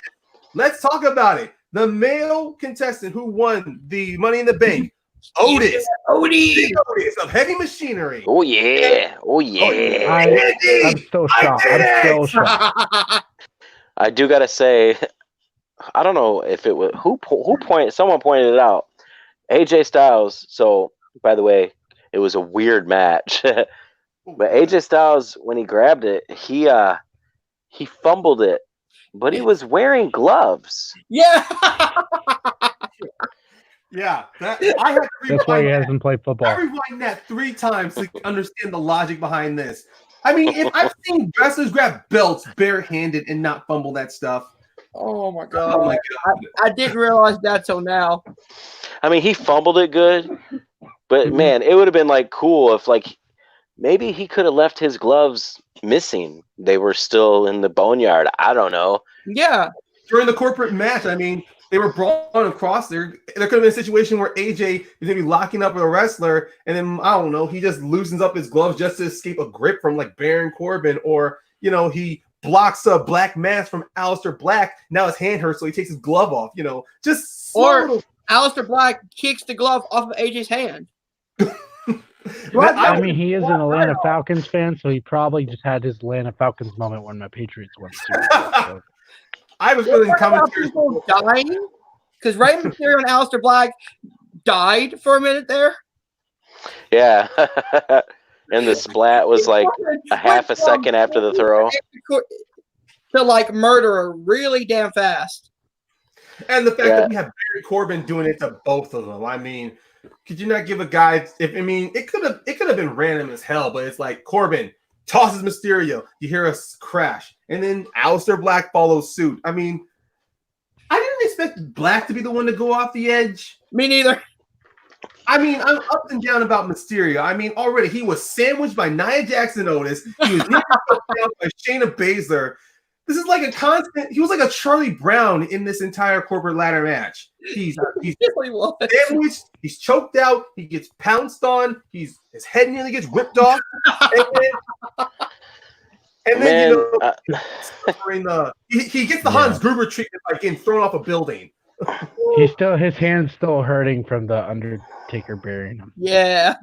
let's talk about it. The male contestant who won the Money in the Bank, Otis. Yeah, Otis of Heavy Machinery. Oh yeah. Oh yeah. I'm still shocked. I do gotta say, I don't know if it was someone pointed it out. AJ Styles. So by the way, it was a weird match. But AJ Styles, when he grabbed it, he fumbled it, but he was wearing gloves. Yeah. Yeah, I had to that's why he hasn't played football. I rewind that 3 times to understand the logic behind this. I mean, if I've seen wrestlers grab belts barehanded and not fumble that stuff. Oh my god! I didn't realize that till now. I mean, he fumbled it good, but man, it would have been like cool if like maybe he could have left his gloves missing. They were still in the boneyard. I don't know. Yeah. During the corporate match, I mean, they were brought across there. There could have been a situation where AJ is going to be locking up with a wrestler, and then, I don't know, he just loosens up his gloves just to escape a grip from, like, Baron Corbin, or, you know, he blocks a Black Mass from Aleister Black. Now his hand hurts, so he takes his glove off, you know. Just or Aleister Black kicks the glove off of AJ's hand. I mean, he is an Atlanta Falcons fan, so he probably just had his Atlanta Falcons moment when my Patriots won the Super Bowl. So. I was feeling commentators people dying because Rey Mysterio and Aleister Black died for a minute there. Yeah, and the splat was like a half a second after the throw. To like murder really damn fast. And the fact that we have Baron Corbin doing it to both of them. I mean, could you not give a guy? It could have been random as hell, but it's like Corbin tosses Mysterio. You hear a crash, and then Aleister Black follows suit. I mean, I didn't expect Black to be the one to go off the edge. Me neither. I mean, I'm up and down about Mysterio. I mean, already he was sandwiched by Nia Jackson Otis. He was down by Shayna Baszler. This is like a constant. He was like a Charlie Brown in this entire corporate ladder match. He's sandwiched. He's choked out. He gets pounced on. His head nearly gets ripped off. And then he gets the Hans Gruber treatment by getting thrown off a building. His hand's still hurting from the Undertaker burying him. Yeah.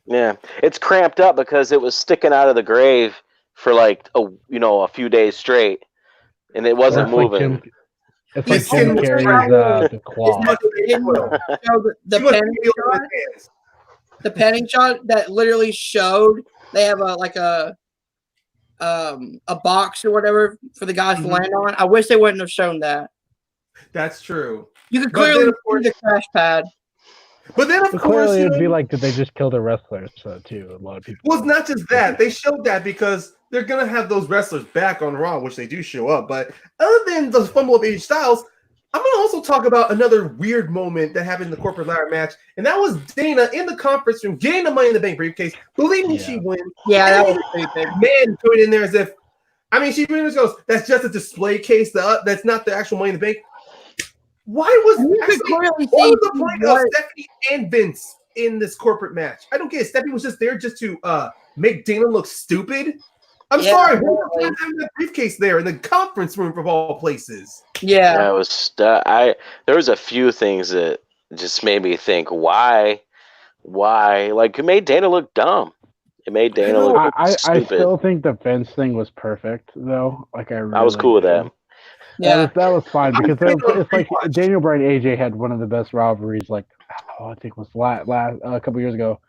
Yeah, it's cramped up because it was sticking out of the grave for like a few days straight, and it wasn't moving. It's like Jim carries the claw. The panning shot that literally showed they have a box or whatever for the guys to land on. I wish they wouldn't have shown that. That's true. You could clearly see the crash pad. But then, of course, clearly it'd be like, did they just kill the wrestlers? Too, a lot of people. Well, it's not just that. They showed that because they're gonna have those wrestlers back on Raw, which they do show up. But other than the fumble of AJ Styles, I'm gonna also talk about another weird moment that happened in the corporate ladder match, and that was Dana in the conference room getting the Money in the Bank briefcase, believing she wins. Yeah, that was pretty big. Man coming in there as if, she pretty much goes, "That's just a display case. That's not the actual Money in the Bank." What was the point of Stephanie and Vince in this corporate match? I don't get it. Stephanie was just there just to make Dana look stupid. I'm sorry. Who was having that briefcase there in the conference room of all places? Yeah, it was. There was a few things that just made me think, why? Like, it made Dana look dumb. It made Dana look stupid. I still think the Vince thing was perfect, though. Like, I was cool with that. Yeah, that was fine because it's like Daniel Bryan and AJ had one of the best rivalries. Like, I think it was last a couple years ago.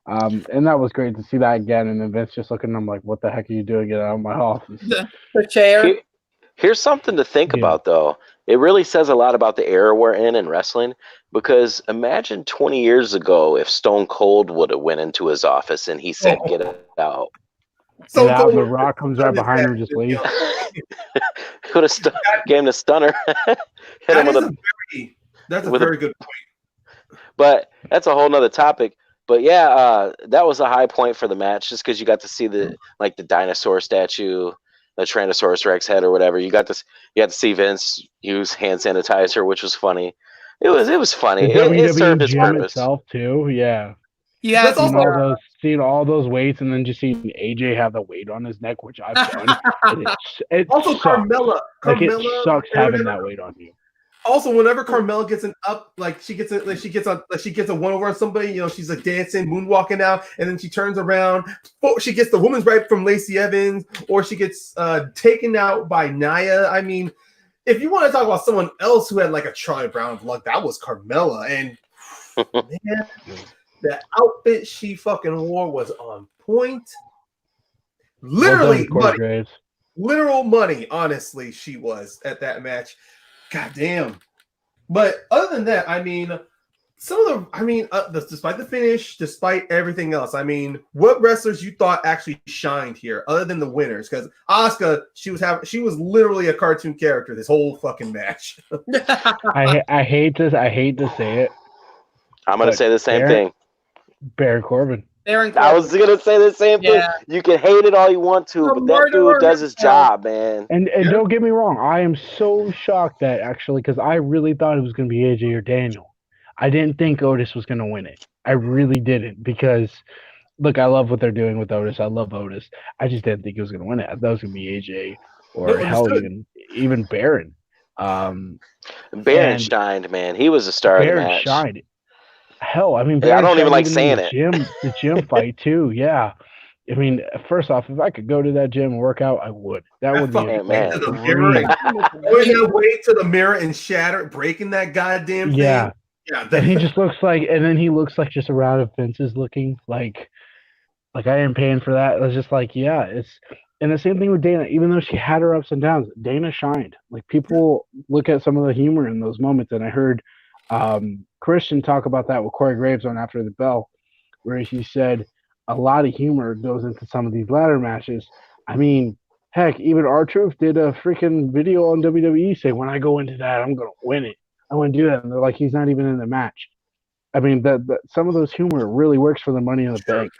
And that was great to see that again. And then Vince just looking at him like, "What the heck are you doing? Get out of my office." The chair. Here's something to think Yeah. about, though. It really says a lot about the era we're in wrestling, because imagine 20 years ago if Stone Cold would have went into his office and he said, "Get it out." So And out, The Rock comes right behind him, just leaves. Could have gave him a stunner. Hit him with that's a very good point. But that's a whole nother topic. But yeah, that was a high point for the match, just because you got to see the dinosaur statue, the Tyrannosaurus Rex head or whatever. You got to see Vince use hand sanitizer, which was funny. It was funny. It served its gym purpose itself too. Yeah. Yeah, Seeing all those weights, and then just seeing AJ have the weight on his neck, which I've done. It also, sucks. Carmella, it sucks having that weight on you. Also, whenever Carmella gets an up, she gets a one over on somebody, she's like dancing, moonwalking out, and then she turns around. She gets the woman's right from Lacey Evans, or she gets taken out by Nia. I mean, if you want to talk about someone else who had like a Charlie Brown look, that was Carmella. And man, the outfit she fucking wore was on point. Literally money. Literal money, honestly, she was at that match. God damn. But other than that, I mean, despite the finish, despite everything else, I mean, what wrestlers you thought actually shined here, other than the winners? Because Asuka, she was literally a cartoon character this whole fucking match. I hate to say it. I'm gonna say the same thing. Baron Corbin. I was gonna say the same thing. You can hate it all you want to, but that dude does his job, man. And don't get me wrong, I am so shocked that actually, because I really thought it was gonna be AJ or Daniel. I didn't think Otis was gonna win it. I really didn't, because look, I love what they're doing with Otis. I love Otis. I just didn't think he was gonna win it. I thought it was gonna be AJ or even Baron. Baron shined, man. He was a star of the match. Baron shined. Hell, I mean, I don't even like saying it. The gym fight too, yeah. I mean, first off, if I could go to that gym and work out, I would. That would be man. Going that way to the mirror and shatter, breaking that goddamn thing. Yeah. And he just looks like, just a round of fences looking like I am paying for that. It was just like, yeah, and the same thing with Dana. Even though she had her ups and downs, Dana shined. Like, people look at some of the humor in those moments, and I heard Christian talk about that with Corey Graves on After the Bell, where he said a lot of humor goes into some of these ladder matches. I mean, heck, even R-Truth did a freaking video on WWE saying, when I go into that, I'm going to win it. I want to do that. And they're like, he's not even in the match. I mean, some of those humor really works for the Money in the Banks.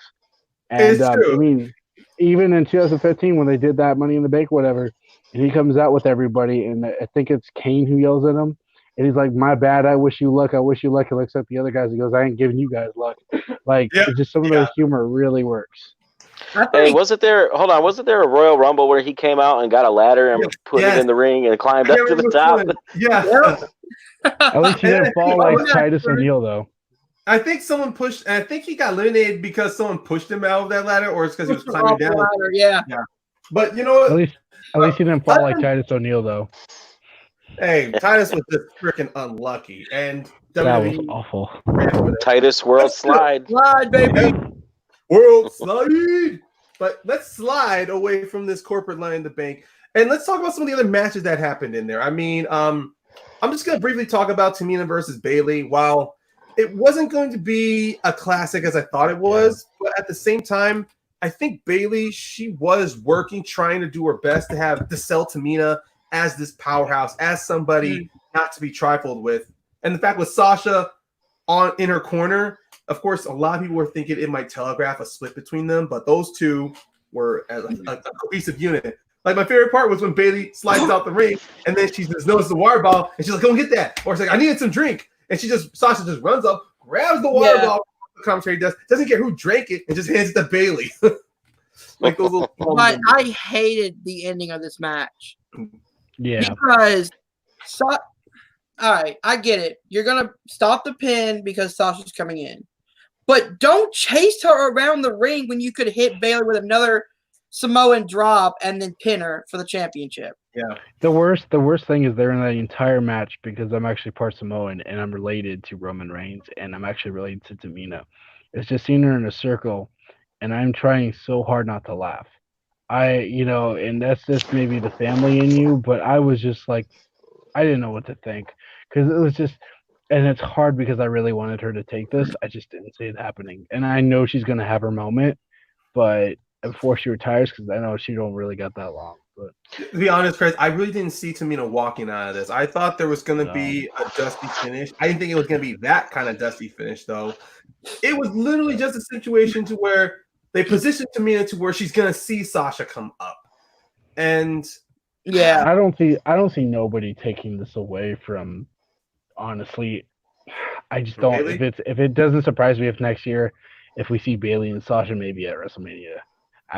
And I mean, even in 2015, when they did that Money in the Bank, whatever, and he comes out with everybody, and I think it's Kane who yells at him. And he's like, my bad, I wish you luck. He looks at the other guys and goes, I ain't giving you guys luck. It's just some of those humor really works. Hey, wasn't there a Royal Rumble where he came out and got a ladder and put it in the ring and climbed up to the top? Yeah. At least he didn't fall like Titus O'Neil, though. I think someone pushed, and I think he got eliminated because someone pushed him out of that ladder, or it's because he was climbing down. Ladder, yeah. But you know what? At least he didn't fall like Titus O'Neil, though. Hey, Titus was just freaking unlucky, and that was awful. Titus World Slide, baby, World Slide. But let's slide away from this corporate Money in the Bank, and let's talk about some of the other matches that happened in there. I mean, I'm just gonna briefly talk about Tamina versus Bayley. While it wasn't going to be a classic as I thought it was, but at the same time, I think Bayley, she was working, trying to do her best to sell Tamina as this powerhouse, as somebody not to be trifled with. And the fact with Sasha in her corner, of course, a lot of people were thinking it might telegraph a split between them, but those two were as a cohesive unit. Like, my favorite part was when Bayley slides out the ring, and then she just notices the water bottle, and she's like, go and get that. Or it's like, I needed some drink. And Sasha just runs up, grabs the water bottle, the commentary doesn't care who drank it, and just hands it to Bayley. Like those little. But I hated the ending of this match. Yeah. Because, all right, I get it. You're going to stop the pin because Sasha's coming in. But don't chase her around the ring when you could hit Bayley with another Samoan drop and then pin her for the championship. Yeah. The worst thing is they're in that entire match, because I'm actually part Samoan and I'm related to Roman Reigns and I'm actually related to Tamina. It's just seeing her in a circle, and I'm trying so hard not to laugh. And that's just maybe the family in you, but I was just like, I didn't know what to think because it was just, and it's hard because I really wanted her to take this. I just didn't see it happening, and I know she's gonna have her moment, but before she retires, because I know she don't really got that long. But to be honest, Chris, I really didn't see Tamina walking out of this. I thought there was going to be a dusty finish. I didn't think it was going to be that kind of dusty finish, though. It was literally just a situation to where they positioned Tamina to where she's going to see Sasha come up, and yeah, I don't see nobody taking this away from. Honestly, I just don't. Bayley? If it doesn't surprise me if next year, if we see Bayley and Sasha maybe at WrestleMania.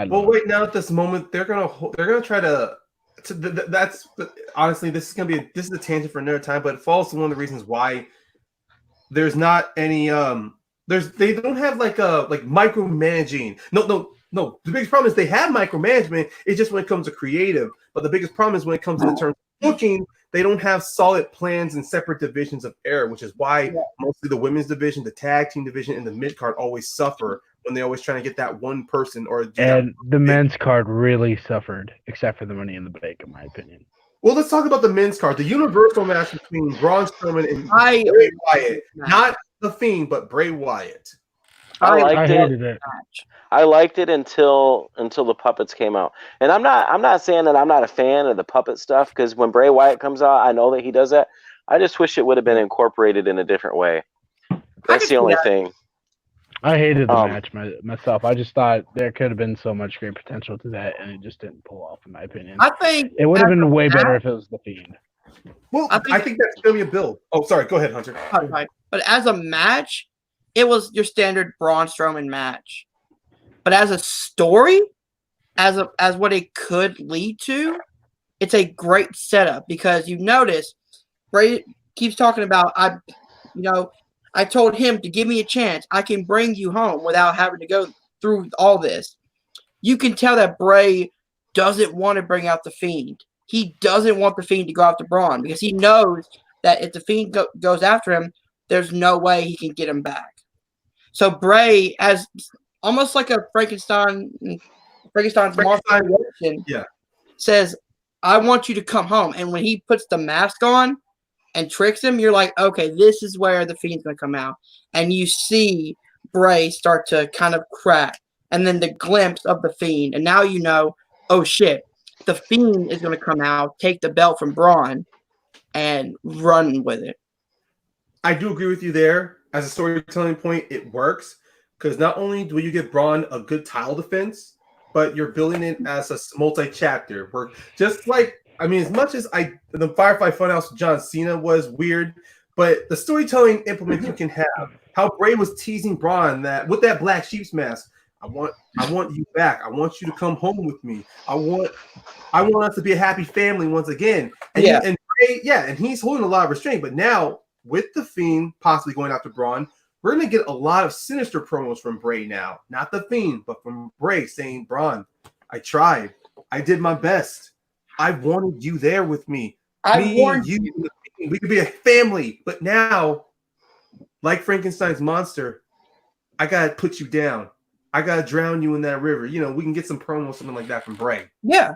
Well, right now at this moment, they're gonna try to. That's honestly, this is a tangent for another time, but it falls to one of the reasons why there's not any they don't have like micromanaging. No. The biggest problem is they have micromanagement. It's just when it comes to creative. But the biggest problem is when it comes to the terms of booking, they don't have solid plans and separate divisions of error, which is why mostly the women's division, the tag team division, and the mid card always suffer when they're always trying to get that one person and the men's card really suffered, except for the Money in the Bank, in my opinion. Well, let's talk about the men's card. The universal match between Braun Strowman and Bray Wyatt. Not The Fiend, but Bray Wyatt. I hated it. I liked it until the puppets came out. And I'm not saying that I'm not a fan of the puppet stuff, because when Bray Wyatt comes out, I know that he does that. I just wish it would have been incorporated in a different way. That's the only thing. I hated the match myself. I just thought there could have been so much great potential to that, and it just didn't pull off, in my opinion. I think it would have been way better if it was The Fiend. Well, I think that's going to be a build. Oh, sorry. Go ahead, Hunter. Right. But as a match, it was your standard Braun Strowman match. But as a story, as what it could lead to, it's a great setup, because you notice Bray keeps talking about I told him to give me a chance. I can bring you home without having to go through all this. You can tell that Bray doesn't want to bring out The Fiend. He doesn't want The Fiend to go after Braun, because he knows that if The Fiend goes after him, there's no way he can get him back. So Bray, as almost like a Frankenstein's monster, says, I want you to come home. And when he puts the mask on and tricks him, you're like, okay, this is where The Fiend's going to come out. And you see Bray start to kind of crack. And then the glimpse of The Fiend. And now you know, oh, shit, The Fiend is going to come out, take the belt from Braun, and run with it. I do agree with you there. As a storytelling point, it works. Because not only do you give Braun a good title defense, but you're building it as a multi-chapter. Where just like, as much as the Firefly Funhouse with John Cena was weird, but the storytelling implements you can have. How Bray was teasing Braun that with that black sheep's mask, I want you back. I want you to come home with me. I want us to be a happy family once again. And Bray, and he's holding a lot of restraint. But now with The Fiend possibly going after Braun, we're going to get a lot of sinister promos from Bray now. Not The Fiend, but from Bray saying, Braun, I tried. I did my best. I wanted you there with me. We could be a family. But now, like Frankenstein's monster, I got to put you down. I got to drown you in that river. We can get some promos, something like that from Bray. Yeah.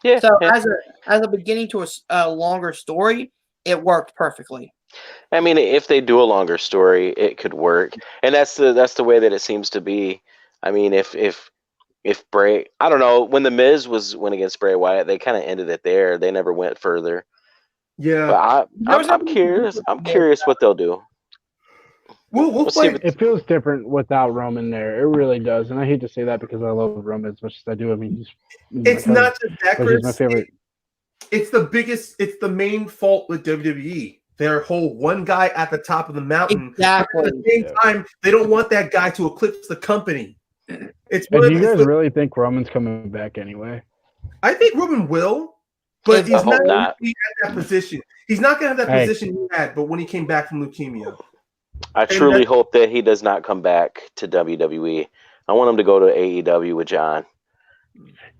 Yeah. So as a beginning to a longer story, it worked perfectly. If they do a longer story, it could work, and that's the way that it seems to be. If Bray, I don't know, when the Miz went against Bray Wyatt, they kind of ended it there. They never went further. Yeah, but I'm curious. I'm curious what they'll do. We'll fight. It feels different without Roman there. It really does, and I hate to say that because I love Roman as much as I do. It's not just that, Chris. He's my favorite. It's the main fault with WWE. Their whole one guy at the top of the mountain. Exactly. At the same time, they don't want that guy to eclipse the company. Do you guys really think Roman's coming back anyway? I think Roman will, but he's not going to be at that position. He's not going to have that position he had, but when he came back from leukemia. I truly hope that he does not come back to WWE. I want him to go to AEW with John.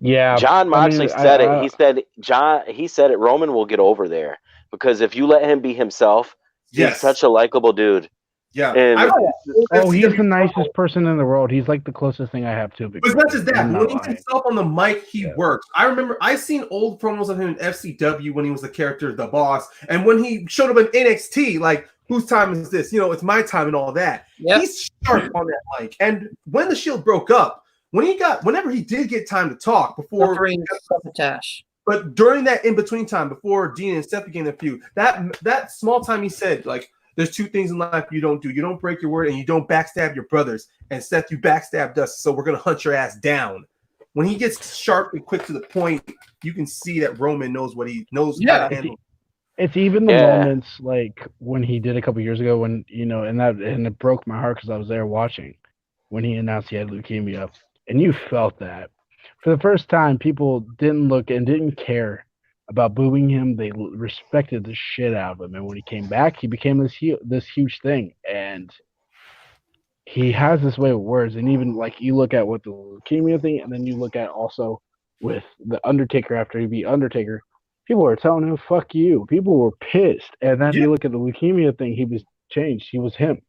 Yeah. John Moxley said it. He said it. Roman will get over there because if you let him be himself, he's such a likable dude. Yeah. And he's the nicest person in the world. He's like the closest thing I have to. But it's not just that. When he's himself on the mic, he works. I remember I seen old promos of him in FCW when he was the character, the boss, and when he showed up in NXT, like, whose time is this? It's my time and all that. Yep. He's sharp on that mic. And when the Shield broke up, whenever he did get time to talk before Sabotage. But during that in-between time, before Dean and Seth began the feud, that small time he said, like, there's two things in life you don't do. You don't break your word and you don't backstab your brothers. And Seth, you backstabbed us, so we're going to hunt your ass down. When he gets sharp and quick to the point, you can see that Roman knows what he knows how to handle. It's even the moments like when he did a couple years ago when, and it broke my heart because I was there watching when he announced he had leukemia. And you felt that. For the first time, people didn't look and didn't care about booing him. They respected the shit out of him. And when he came back, he became this huge thing. And he has this way with words. And even like you look at what the leukemia thing, and then you look at also with the Undertaker after he beat Undertaker, people were telling him, fuck you. People were pissed. And then you look at the leukemia thing, he was changed. He was him.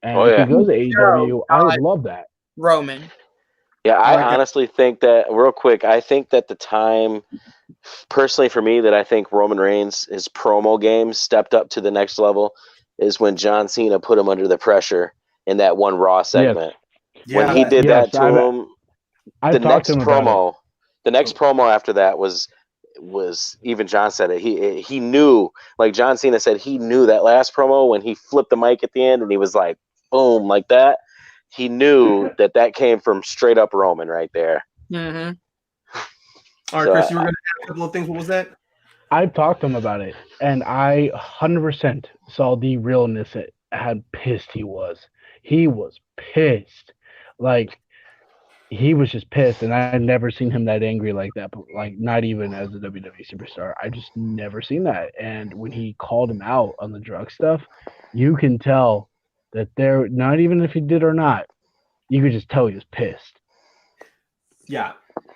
And if he goes to AEW, I would love that. Roman. Yeah, I honestly think that, real quick, I think that the time, personally for me, that I think Roman Reigns, his promo game stepped up to the next level is when John Cena put him under the pressure in that one Raw segment. Yes. When he did that to him, the next promo after that was even John said it. He knew, like John Cena said, he knew that last promo when he flipped the mic at the end and he was like, boom, like that. He knew that came from straight up Roman right there. Mm-hmm. All right, Chris, you were going to add a couple of things. What was that? I talked to him about it, and I 100% saw the realness at how pissed he was. He was pissed. Like, he was just pissed, and I had never seen him that angry like that, but like not even as a WWE superstar. I just never seen that. And when he called him out on the drug stuff, you can tell that they're not even if he did or not, you could just tell he was pissed. Yeah.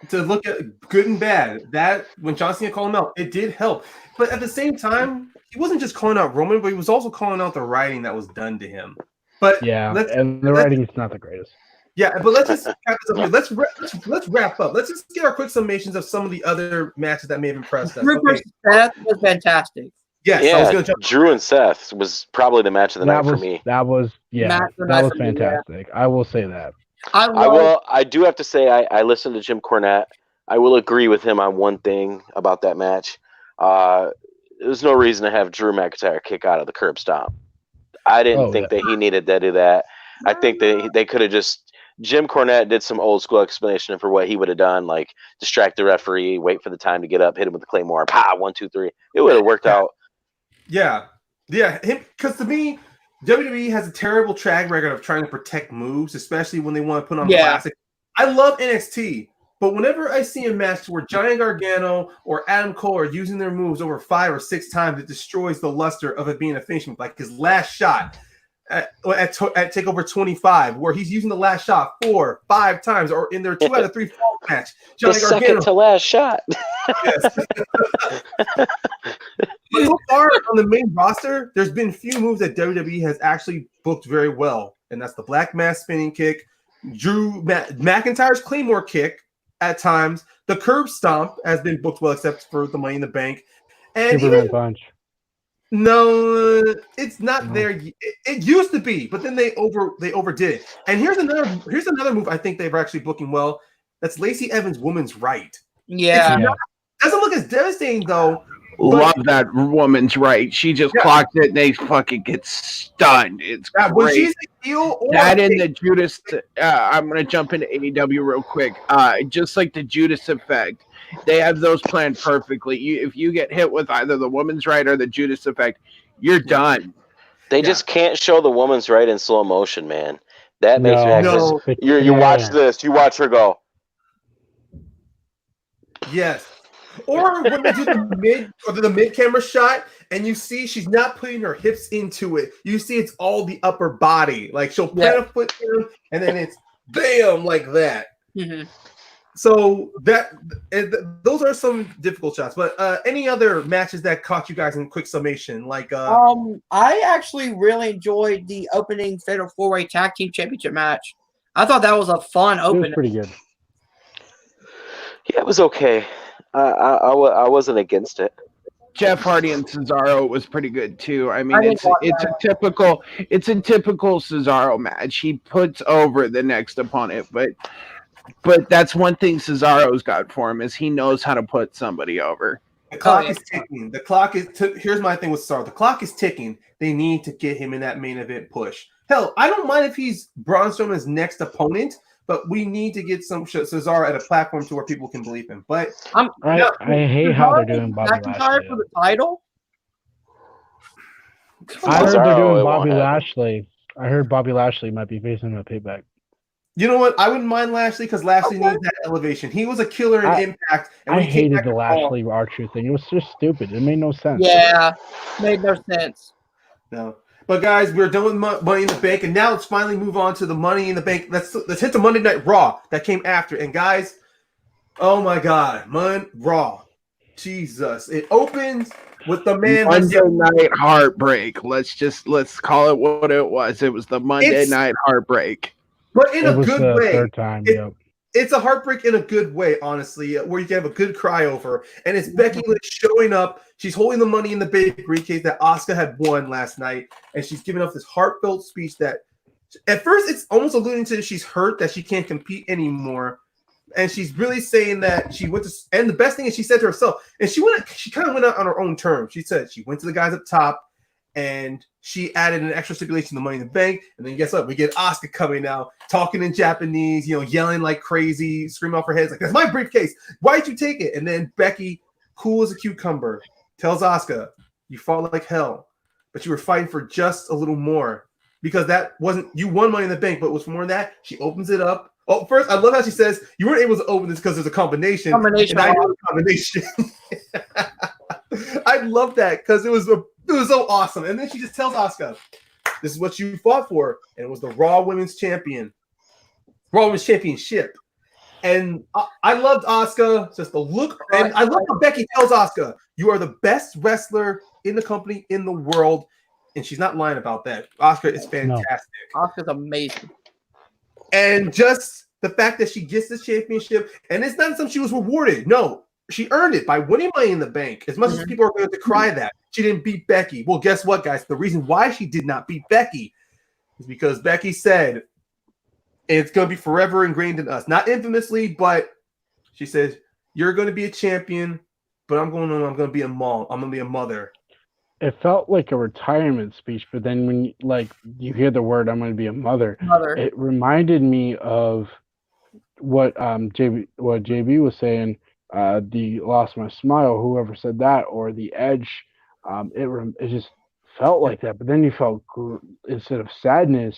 To look at good and bad, that when John Cena called him out, it did help. But at the same time, he wasn't just calling out Roman, but he was also calling out the writing that was done to him. But and the writing is not the greatest. Yeah, but let's just wrap this up here. Let's wrap up. Let's just get our quick summations of some of the other matches that may have impressed us. Drew versus Seth was fantastic. Yes, yeah, I was gonna jump Drew and Seth was probably the match of the night for me. That was fantastic. I will say that. I do have to say I listened to Jim Cornette. I will agree with him on one thing about that match. There's no reason to have Drew McIntyre kick out of the curb stomp. I didn't think that he needed to do that. I think they could have just Jim Cornette did some old school explanation for what he would have done, like distract the referee, wait for the time to get up, hit him with the Claymore, 1, 2, 3. It would have worked out. Yeah. Because to me, WWE has a terrible track record of trying to protect moves, especially when they want to put on classic. I love NXT, but whenever I see a match where Johnny Gargano or Adam Cole are using their moves over 5 or 6 times, it destroys the luster of it being a finishing. Like his last shot at TakeOver 25, where he's using the last shot 4, 5 times, or in their 2 out of 3 fall match. Johnny Gargano, second to last shot. Yes. But so far on the main roster, there's been few moves that WWE has actually booked very well, and that's the Black Mass spinning kick, Drew McIntyre's Claymore kick at times, the curb stomp has been booked well, except for the Money in the Bank, and Superman punch. No, it's not there. It used to be, but then they overdid it. And here's another move I think they're actually booking well. That's Lacey Evans' Woman's Right. Yeah. Doesn't look as devastating though. Love that Woman's Right. She just clocks it and they fucking get stunned. It's great. When she's a heel that in the Judas, I'm going to jump into AEW real quick. Just like the Judas effect, they have those planned perfectly. If you get hit with either the Woman's Right or the Judas effect, you're done. They just can't show the Woman's Right in slow motion, man. That makes me actually. You watch this. You watch her go. Yes. Or when they do the mid camera shot and you see she's not putting her hips into it. You see it's all the upper body. Like she'll plant a foot down and then it's bam like that. Mm-hmm. So those are some difficult shots. But any other matches that caught you guys in quick summation? Like, I actually really enjoyed the opening Fatal 4-Way Tag Team Championship match. I thought that was a fun It opening. was pretty good. Yeah, it was okay. I wasn't against it. Jeff Hardy and Cesaro was pretty good too. I mean, I didn't it's watch a typical Cesaro match. He puts over the next opponent, but that's one thing Cesaro's got for him is he knows how to put somebody over. The clock is ticking. The clock is. Here's my thing with Cesaro. The clock is ticking. They need to get him in that main event push. Hell, I don't mind if he's Braun Strowman's next opponent, but we need to get some Cesaro at a platform to where people can believe him. But I hate how they're doing Bobby Lashley. For the title? I heard they're Cesaro, doing it Bobby won't happen. Lashley. I heard Bobby Lashley might be facing him at Payback. you know what? I wouldn't mind Lashley because Lashley needs that elevation. He was a killer in Impact. And I when he came hated back the to Raw- Lashley R-Truth thing. It was just stupid. It made no sense. Yeah, made no sense. No. But guys, we're done with Money in the Bank, and now let's finally move on to the Money in the Bank. Let's hit the Monday Night Raw that came after. And guys, oh my God, Raw, Jesus! It opens with the man. Monday Night Heartbreak. Let's call it what it was. It was the Monday Night Heartbreak, but in It a was good the way. third time. Yep. It's a heartbreak in a good way, honestly, where you can have a good cry over. And it's Becky Lynch showing up. She's holding the Money in the Bank briefcase that Asuka had won last night. And she's giving up this heartfelt speech that at first it's almost alluding to she's hurt, that she can't compete anymore. And she's really saying that she went to, and the best thing is she said to herself, and she kind of went out on her own terms. She said she went to the guys up top and she added an extra stipulation to the Money in the Bank. And then guess what? We get Asuka coming now, talking in Japanese, yelling like crazy, screaming off her head, like, that's my briefcase. Why'd you take it? And then Becky, cool as a cucumber, tells Asuka, you fought like hell, but you were fighting for just a little more. Because that wasn't, you won Money in the Bank, but it was more than that. She opens it up. Oh, first, I love how she says, you weren't able to open this because there's a combination. And I know the combination. I love that because it was so awesome. And then she just tells Asuka, this is what you fought for. And it was the Raw Women's Championship. And I loved Asuka, just the look. And I love how Becky tells Asuka, you are the best wrestler in the company, in the world. And she's not lying about that. Asuka is fantastic. No. Asuka's amazing. And just the fact that she gets this championship, and it's not something she was rewarded. No, she earned it by winning Money in the Bank. As much as people are going to cry that she didn't beat Becky. Well, guess what, guys? The reason why she did not beat Becky is because Becky said, it's going to be forever ingrained in us. Not infamously, but she says, you're going to be a champion, but I'm going to be a mom. I'm going to be a mother. It felt like a retirement speech, but then when you hear the word "I'm going to be a mother," it reminded me of what JB was saying. The Lost My Smile, whoever said that, or the Edge. It just felt like that. But then you felt, instead of sadness,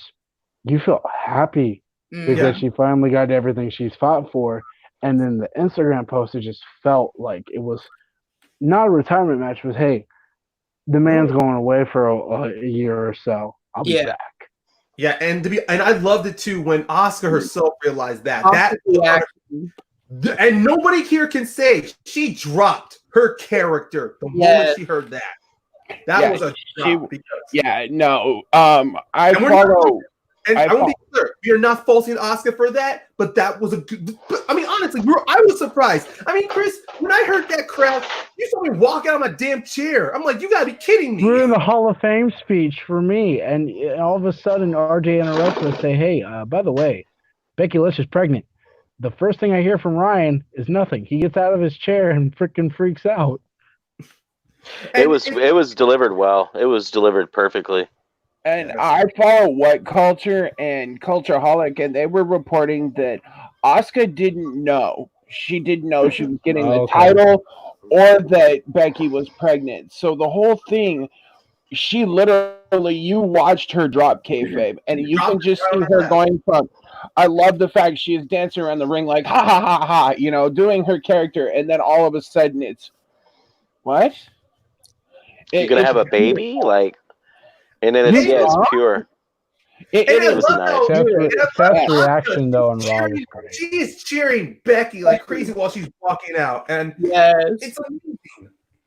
you felt happy because she finally got everything she's fought for. And then the Instagram post, it just felt like it was not a retirement match, but hey, the man's going away for a year or so. I'll be back. Yeah, and I loved it too when Asuka herself realized that. And nobody here can say she dropped her character the moment she heard that. That was a drop. I follow. And I want to be clear, we are not faulting Asuka for that, but that was a good. I mean, honestly, I was surprised. I mean, Chris, when I heard that crowd, you saw me walk out of my damn chair. I'm like, you gotta be kidding me. We're in the Hall of Fame speech for me, and all of a sudden, RJ and Alexa say, "Hey, by the way, Becky Lynch is pregnant." The first thing I hear from Ryan is nothing. He gets out of his chair and freaking freaks out. It was delivered well. It was delivered perfectly. And I follow What Culture and Cultureholic, and they were reporting that Asuka didn't know. She didn't know she was getting the title or that Becky was pregnant. So the whole thing, she literally, you watched her drop kayfabe, and you can just see her going from, I love the fact she is dancing around the ring like, ha, ha, ha, ha, doing her character, and then all of a sudden it's, what? You're going to have a baby? And then it's pure. It was nice. Seth's reaction though on Raw was great. She is cheering Becky like crazy while she's walking out, and it's amazing.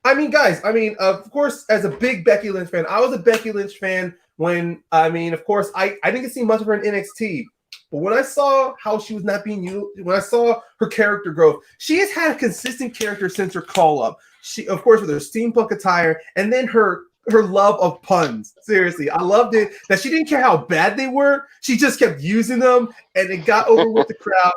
I mean, guys. I mean, of course, as a big Becky Lynch fan, I was a Becky Lynch fan when. I mean, of course, I didn't get to see much of her in NXT, but when I saw how she was not being used, when I saw her character growth, she has had a consistent character since her call up. She, of course, with her steampunk attire, and then her love of puns. Seriously, I loved it that she didn't care how bad they were. She just kept using them, and it got over with the crowd.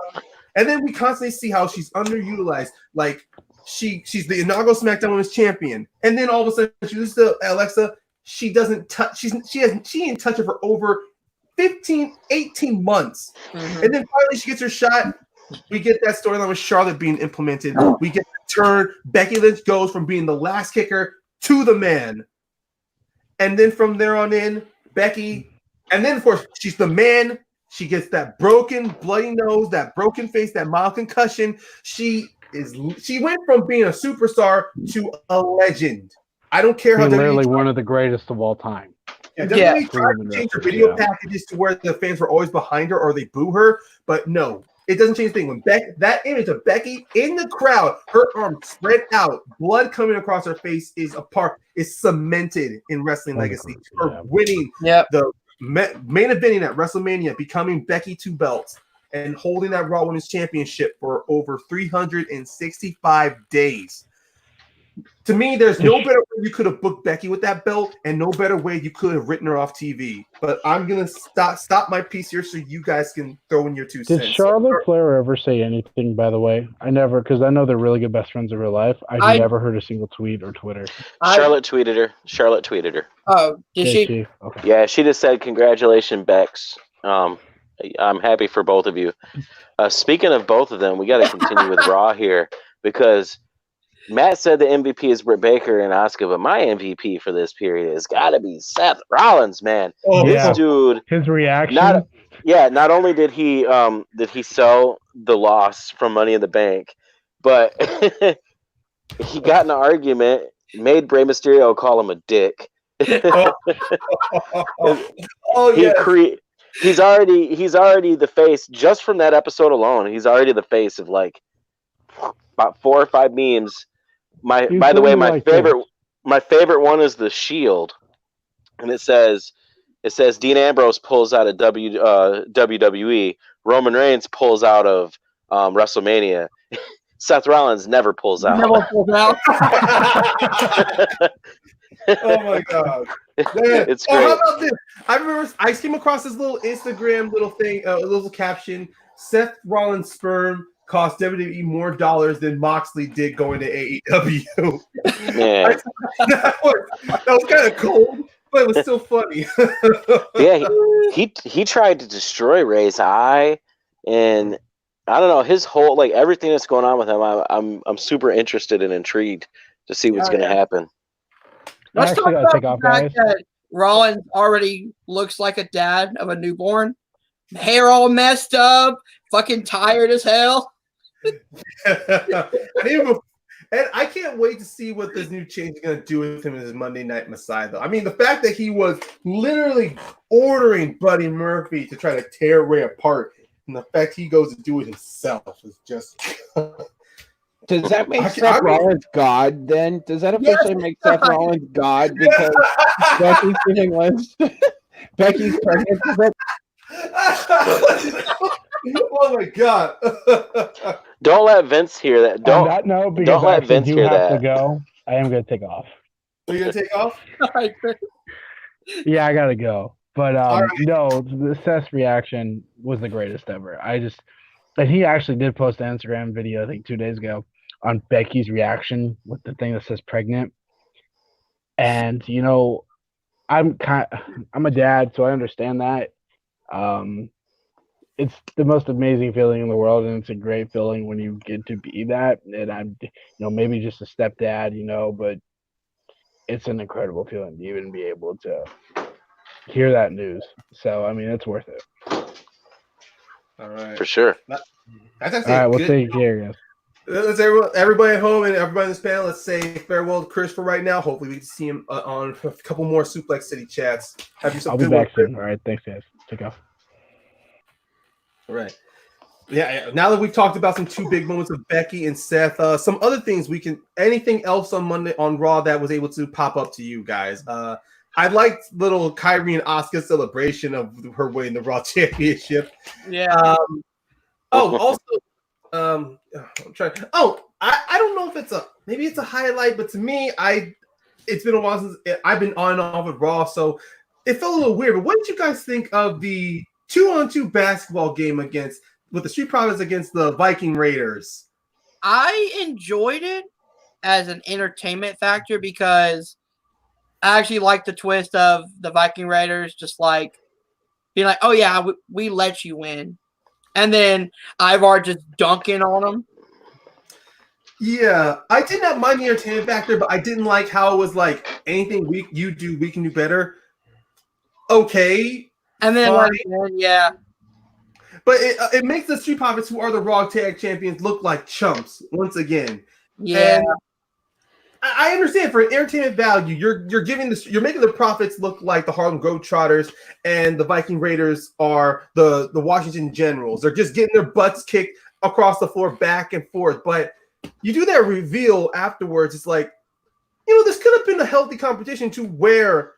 And then we constantly see how she's underutilized. Like she's the inaugural SmackDown Women's Champion, and then all of a sudden she loses to Alexa. She doesn't touch. She didn't touch her for over 18 months, and then finally she gets her shot. We get that storyline with Charlotte being implemented. We get the turn. Becky Lynch goes from being the last kicker to the man. And then from there on in, Becky, and then of course she's the man. She gets that broken, bloody nose, that broken face, that mild concussion. She went from being a superstar to a legend. I don't care how literally one of the greatest of all time. WWE tried to change her video packages to where the fans were always behind her or they boo her, but no. It doesn't change a thing. When that image of Becky in the crowd, her arms spread out, blood coming across her face is cemented in wrestling legacy. Her winning the main eventing at WrestleMania, becoming Becky 2 belts, and holding that Raw Women's Championship for over 365 days. To me, there's no better way you could have booked Becky with that belt, and no better way you could have written her off TV. But I'm gonna stop my piece here so you guys can throw in your 2 cents. Did Charlotte Flair ever say anything? By the way, I never, because I know they're really good best friends in real life. I never heard a single tweet or Twitter. Charlotte tweeted her. Oh, did she? Okay. Yeah, she just said, "Congratulations, Bex. I'm happy for both of you." Speaking of both of them, we got to continue with Raw here because Matt said the MVP is Britt Baker and Asuka, but my MVP for this period has got to be Seth Rollins, man. This dude, his reaction. Not only did he sell the loss from Money in the Bank, but he got in an argument, made Rey Mysterio call him a dick. He's already the face just from that episode alone. He's already the face of like about 4 or 5 memes. My favorite one is the Shield, and it says Dean Ambrose pulls out of WWE, Roman Reigns pulls out of WrestleMania, Seth Rollins never pulls out. Oh my god, man. It's great. How about this? I remember I came across this little Instagram little thing, a little caption: Seth Rollins' sperm cost WWE more dollars than Moxley did going to AEW. Yeah. that was kind of cold, but it was still funny. Yeah, he tried to destroy Ray's eye, and I don't know, his whole, like, everything that's going on with him. I'm super interested and intrigued to see what's going to happen. Let's talk about the fact that Rollins already looks like a dad of a newborn. Hair all messed up, fucking tired as hell. And I can't wait to see what this new change is going to do with him in his Monday Night Messiah, though. I mean, the fact that he was literally ordering Buddy Murphy to try to tear Ray apart, and the fact he goes to do it himself is just... Does that make Seth Rollins God, then? Does that officially make Seth Rollins God because Becky's giving Lynch? Becky's pregnant? Oh my god. Don't let Vince hear that. Don't let Vince hear that. To go. I am going to take off. Are you going to take off? Yeah, I got to go. But no, the Seth's reaction was the greatest ever. And he actually did post an Instagram video, I think 2 days ago, on Becky's reaction with the thing that says pregnant. And, you know, I'm a dad, so I understand that. It's the most amazing feeling in the world, and it's a great feeling when you get to be that. And I'm, maybe just a stepdad, but it's an incredible feeling to even be able to hear that news. So, I mean, it's worth it. All right. For sure. That's all right, we'll take care, guys. Let's everybody at home and everybody on this panel, let's say farewell to Chris for right now. Hopefully we can see him on a couple more Suplex City chats. Have yourself I'll be back soon. All right, thanks, guys. to go. All right. Yeah. Now that we've talked about some two big moments of Becky and Seth, some other things anything else on Monday on Raw that was able to pop up to you guys? I liked little Kyrie and Asuka celebration of her winning the Raw Championship. Yeah. Also, I'm trying. I don't know if maybe it's a highlight, but to me, it's been a while since I've been on and off with Raw, so it felt a little weird. But what did you guys think of the 2-on-2 basketball game with the Street Profits against the Viking Raiders? I enjoyed it as an entertainment factor because I actually like the twist of the Viking Raiders just like being like, oh yeah, we let you win. And then Ivar just dunking on them. Yeah, I did not mind the entertainment factor, but I didn't like how it was like anything we can do better. Okay. And then yeah. But it makes the Street Profits, who are the Raw Tag Champions, look like chumps once again. Yeah. And I understand for entertainment value, you're making the Profits look like the Harlem Globetrotters, and the Viking Raiders are the Washington Generals. They're just getting their butts kicked across the floor back and forth. But you do that reveal afterwards. It's like, this could have been a healthy competition to where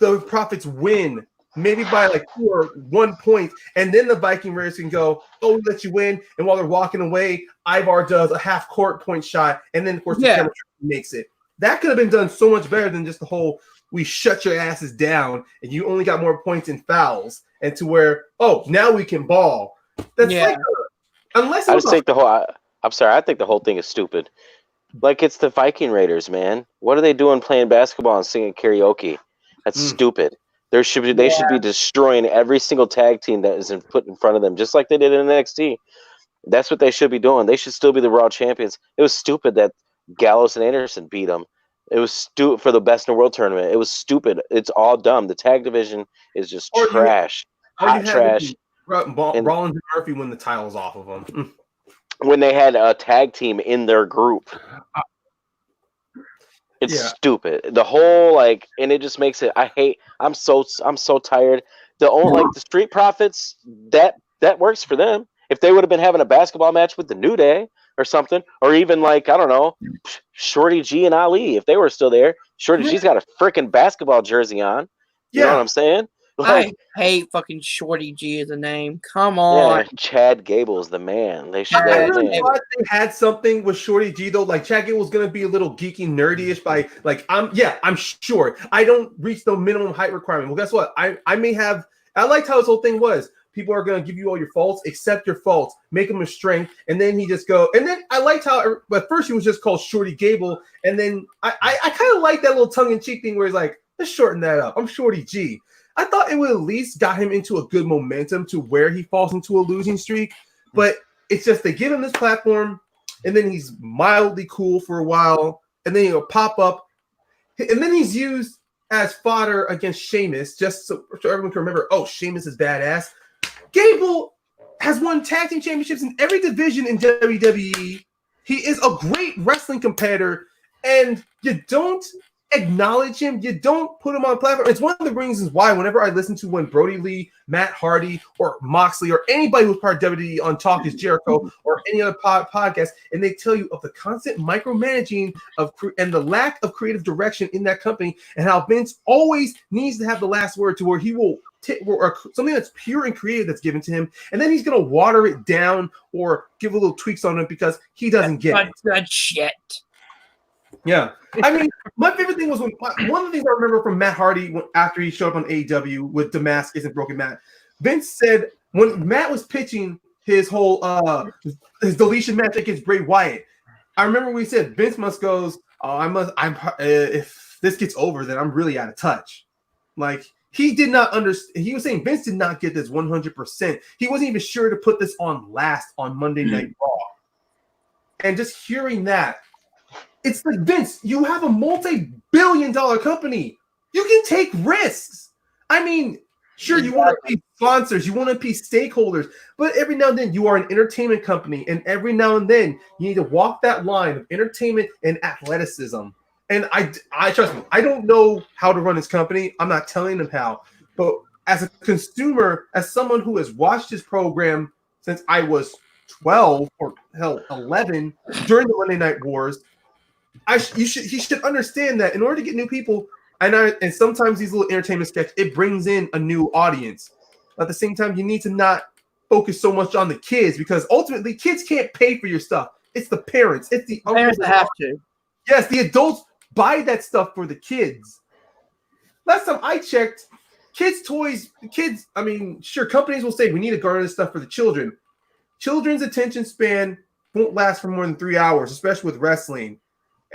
the Profits win. Maybe by like 2 or 1 point, and then the Viking Raiders can go, oh, we let you win. And while they're walking away, Ivar does a half-court point shot, and then, of course, the camera makes it. That could have been done so much better than just the whole, we shut your asses down, and you only got more points and fouls, and to where, oh, now we can ball. That's like, unless I think the whole thing is stupid. Like, it's the Viking Raiders, man. What are they doing playing basketball and singing karaoke? That's stupid. They should be destroying every single tag team that is put in front of them, just like they did in NXT. That's what they should be doing. They should still be the Raw champions. It was stupid that Gallows and Anderson beat them. It was stupid for the Best in the World tournament. It was stupid. It's all dumb. The tag division is just trash. Hot trash. Rollins and Murphy win the titles off of them. When they had a tag team in their group. It's stupid. The whole and it just makes it. I'm so tired. The Street Profits that works for them. If they would have been having a basketball match with the New Day or something, or even I don't know, Shorty G and Ali, if they were still there, Shorty G's got a freaking basketball jersey on. You know what I'm saying? I hate fucking Shorty G as a name. Come on. Yeah, Chad Gable's the man. They should. I really thought they had something with Shorty G though. Like Chad Gable was gonna be a little geeky, nerdy-ish by I'm sure. I don't reach the minimum height requirement. Well, guess what? I may have. I liked how his whole thing was. People are gonna give you all your faults, accept your faults, make them a strength, and then he just go. And then I liked how at first he was just called Shorty Gable, and then I kind of like that little tongue-in-cheek thing where he's like, let's shorten that up. I'm Shorty G. I thought it would at least got him into a good momentum to where he falls into a losing streak. But it's just they give him this platform, and then he's mildly cool for a while, and then he'll pop up, and then he's used as fodder against Sheamus, just so everyone can remember, oh, Sheamus is badass. Gable has won tag team championships in every division in WWE. He is a great wrestling competitor, and you don't acknowledge him. You don't put him on a platform. It's one of the reasons why whenever I listen to when Brody Lee, Matt Hardy, or Moxley, or anybody who's part of WWE on Talk is Jericho or any other podcast, and they tell you of the constant micromanaging and the lack of creative direction in that company, and how Vince always needs to have the last word to where he will or something that's pure and creative that's given to him, and then he's going to water it down or give a little tweaks on it because he doesn't get it. Good shit. Yeah. I mean, my favorite thing was one of the things I remember from Matt Hardy after he showed up on AEW with Damascus and Broken Matt. Vince said when Matt was pitching his whole his deletion match against Bray Wyatt, I remember we said Vince goes, if this gets over, then I'm really out of touch. Like he did not understand. He was saying Vince did not get this 100%. He wasn't even sure to put this on last on Monday Night Raw. And just hearing that, it's like, Vince, you have a multi-billion-dollar company. You can take risks. I mean, sure, you want to be sponsors, you want to be stakeholders, but every now and then you are an entertainment company, and every now and then you need to walk that line of entertainment and athleticism. And I trust me, I don't know how to run this company. I'm not telling them how, but as a consumer, as someone who has watched his program since I was 12 or hell 11 during the Monday Night Wars, he should understand that in order to get new people, and sometimes these little entertainment sketches, it brings in a new audience. At the same time, you need to not focus so much on the kids, because ultimately kids can't pay for your stuff. It's the parents. It's the parents that have to. Yes, the adults buy that stuff for the kids. Last time I checked, I mean, sure, companies will say we need to garner this stuff for the children. Children's attention span won't last for more than 3 hours, especially with wrestling.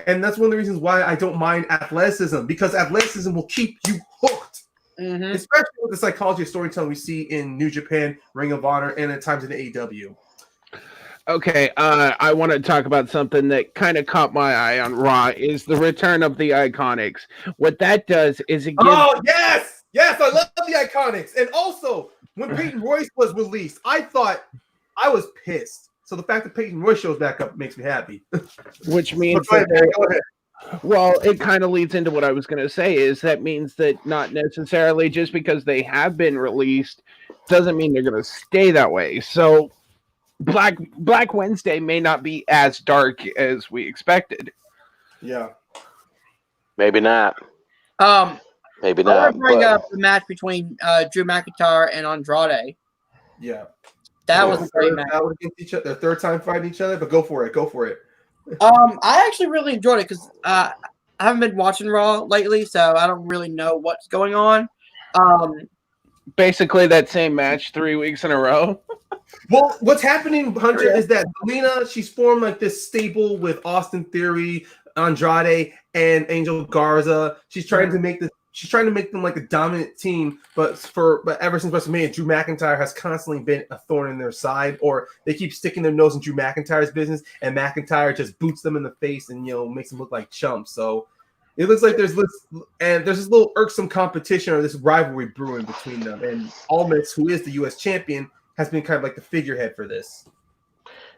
And that's one of the reasons why I don't mind athleticism, because athleticism will keep you hooked. Mm-hmm. Especially with the psychology of storytelling we see in New Japan, Ring of Honor, and at times in AEW. Okay, I want to talk about something that kind of caught my eye on Raw, is the return of the Iconics. What that does is it gives... Oh, yes! Yes, I love the Iconics. And also, when Peyton Royce was released, I was pissed. So the fact that Peyton Royce shows back up makes me happy. Which means go ahead. Well, it kind of leads into what I was going to say, is that means that not necessarily just because they have been released doesn't mean they're going to stay that way. So Black Wednesday may not be as dark as we expected. Yeah. Maybe not. Maybe not. I want to bring up the match between Drew McIntyre and Andrade. Yeah. That was a great match. Against each other, their third time fighting each other, but go for it. I actually really enjoyed it because I haven't been watching Raw lately, so I don't really know what's going on. Basically, that same match 3 weeks in a row. Well, what's happening, Hunter, is that Zelina, she's formed like this stable with Austin Theory, Andrade, and Angel Garza. She's trying to make them like a dominant team, but ever since WrestleMania, Drew McIntyre has constantly been a thorn in their side, or they keep sticking their nose in Drew McIntyre's business, and McIntyre just boots them in the face and makes them look like chumps. So it looks like there's this little irksome competition or this rivalry brewing between them. And Almas, who is the U.S. champion, has been kind of like the figurehead for this.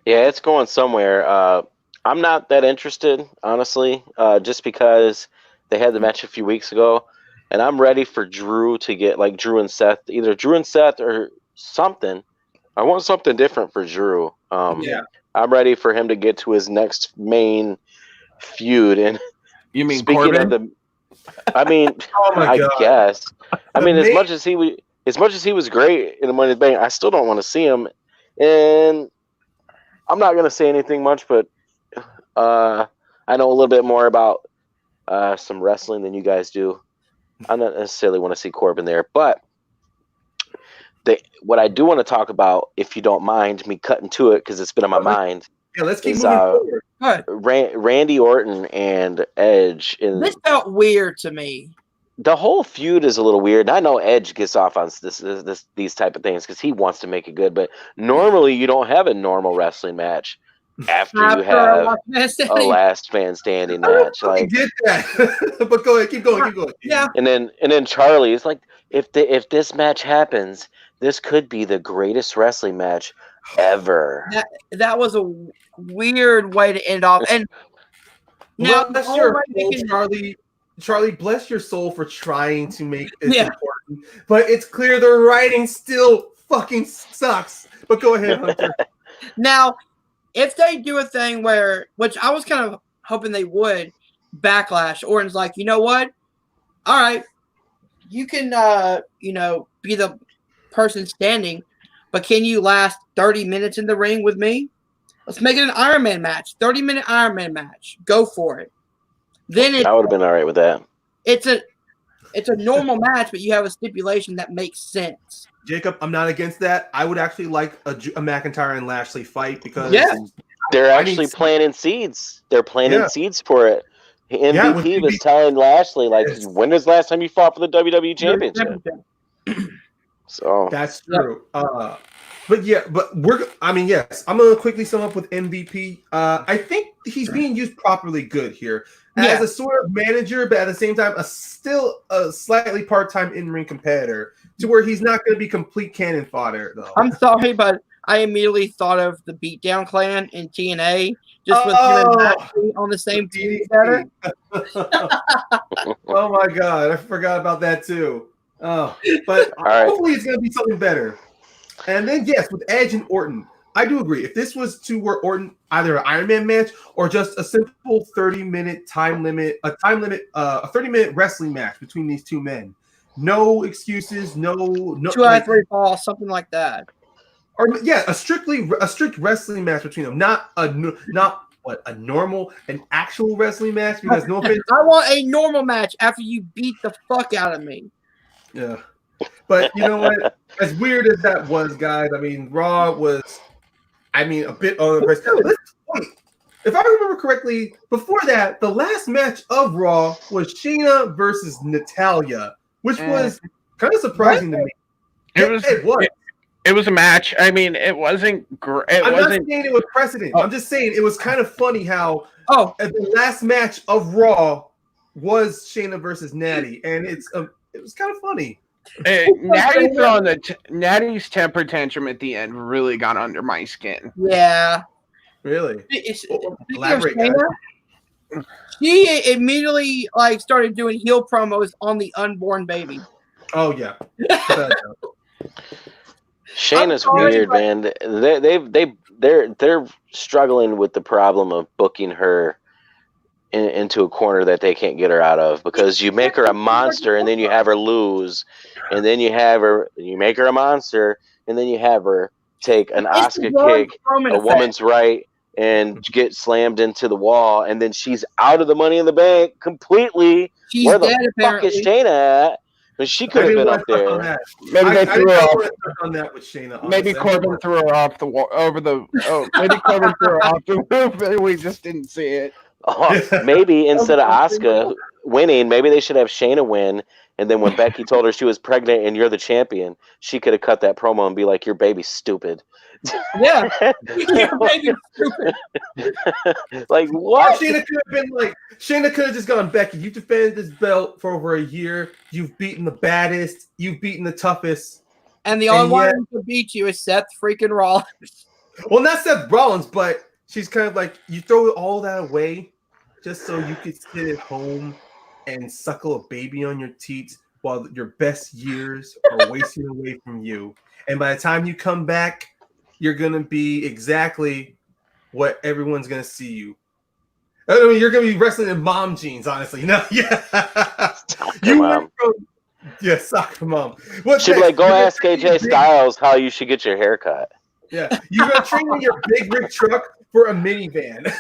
Yeah, it's going somewhere. I'm not that interested, honestly, just because they had the match a few weeks ago, and I'm ready for Drew to get like Drew and Seth, either Drew and Seth or something. I want something different for Drew. I'm ready for him to get to his next main feud. And you mean speaking Corbin? of the, I mean, I guess. I mean, as much as he was great in the Money in the Bank, I still don't want to see him. And I'm not going to say anything much, but I know a little bit more about some wrestling than you guys do. I don't necessarily want to see Corbin there, but what I do want to talk about, if you don't mind me cutting to it, because it's been on my mind. Yeah, let's keep moving forward. Randy Orton and Edge. This felt weird to me. The whole feud is a little weird. I know Edge gets off on these type of things because he wants to make it good, but normally you don't have a normal wrestling match after you have a last man standing match. I get that, but go ahead, keep going. Yeah, and then Charlie is like, if this match happens, this could be the greatest wrestling match ever. That was a weird way to end off. And now, Charlie, bless your soul for trying to make this important, but it's clear the writing still fucking sucks. But go ahead, Hunter. Now, if they do a thing which I was kind of hoping they would, Backlash, Orton's like, you know what? All right, you can, be the person standing, but can you last 30 minutes in the ring with me? Let's make it an Iron Man match, 30-minute Iron Man match. Go for it. Then I would have been all right with that. It's a normal match, but you have a stipulation that makes sense. Jacob, I'm not against that. I would actually like a McIntyre and Lashley fight because they're actually planting seeds. They're planting seeds for it. MVP was telling Lashley, like, when was the last time you fought for the WWE Championship? So that's true. Yes, I'm gonna quickly sum up with MVP. I think he's being used properly good here as a sort of manager, but at the same time, still a slightly part-time in-ring competitor, to where he's not going to be complete cannon fodder, though. I'm sorry, but I immediately thought of the Beatdown Clan in TNA, just with him and Matty on the same team together. Oh my God, I forgot about that too. Oh, but right. hopefully it's going to be something better. And then, yes, with Edge and Orton, I do agree. If this was to where Orton, either an Iron Man match or just a simple 30-minute a 30-minute wrestling match between these two men, no excuses, no 2 out of 3 falls, something like that. Or yeah, a strict wrestling match between them, not a normal, an actual wrestling match. Because no offense, I want a normal match after you beat the fuck out of me. Yeah, but you know what? As weird as that was, guys, I mean, Raw was, a bit overpriced. Wait, if I remember correctly, before that, the last match of Raw was Shayna versus Natalya, which was kind of surprising to me. It was. It was a match. I mean, it wasn't great. I'm not saying it was precedent. I'm just saying it was kind of funny how the last match of Raw was Shayna versus Natty, and it was kind of funny. Natty's temper tantrum at the end really got under my skin. Yeah. Really? Elaborate, she immediately started doing heel promos on the unborn baby. Oh yeah. Shayna's weird, man. They're struggling with the problem of booking her into a corner that they can't get her out of, because you make her a monster and then you have her lose, and then you make her a monster and then you have her take an Asuka kick, a woman's right, and get slammed into the wall, and then she's out of the Money in the Bank completely. She's Where the dead, fuck is Shayna at? But she could have been up there. Maybe they threw her off on that with Shayna. Maybe Corbin threw her off the wall maybe Corbin threw her off the roof, and we just didn't see it. Oh, maybe instead of Asuka winning, maybe they should have Shayna win. And then when Becky told her she was pregnant and you're the champion, she could have cut that promo and be like, "Your baby's stupid." Yeah, your baby's stupid. Like what? Shayna could have just gone, "Becky, you've defended this belt for over a year. You've beaten the baddest. You've beaten the toughest. And the only one who can beat you is Seth freaking Rollins." Well, not Seth Rollins, but she's kind of like, you throw all that away just so you could sit at home and suckle a baby on your teats while your best years are wasting away from you. And by the time you come back, you're going to be exactly what everyone's going to see you. I mean, you're going to be wrestling in mom jeans, honestly. Soccer mom. She'd be like, go ask AJ Styles how you should get your hair cut. Yeah, you're going to train in your big rig truck for a minivan.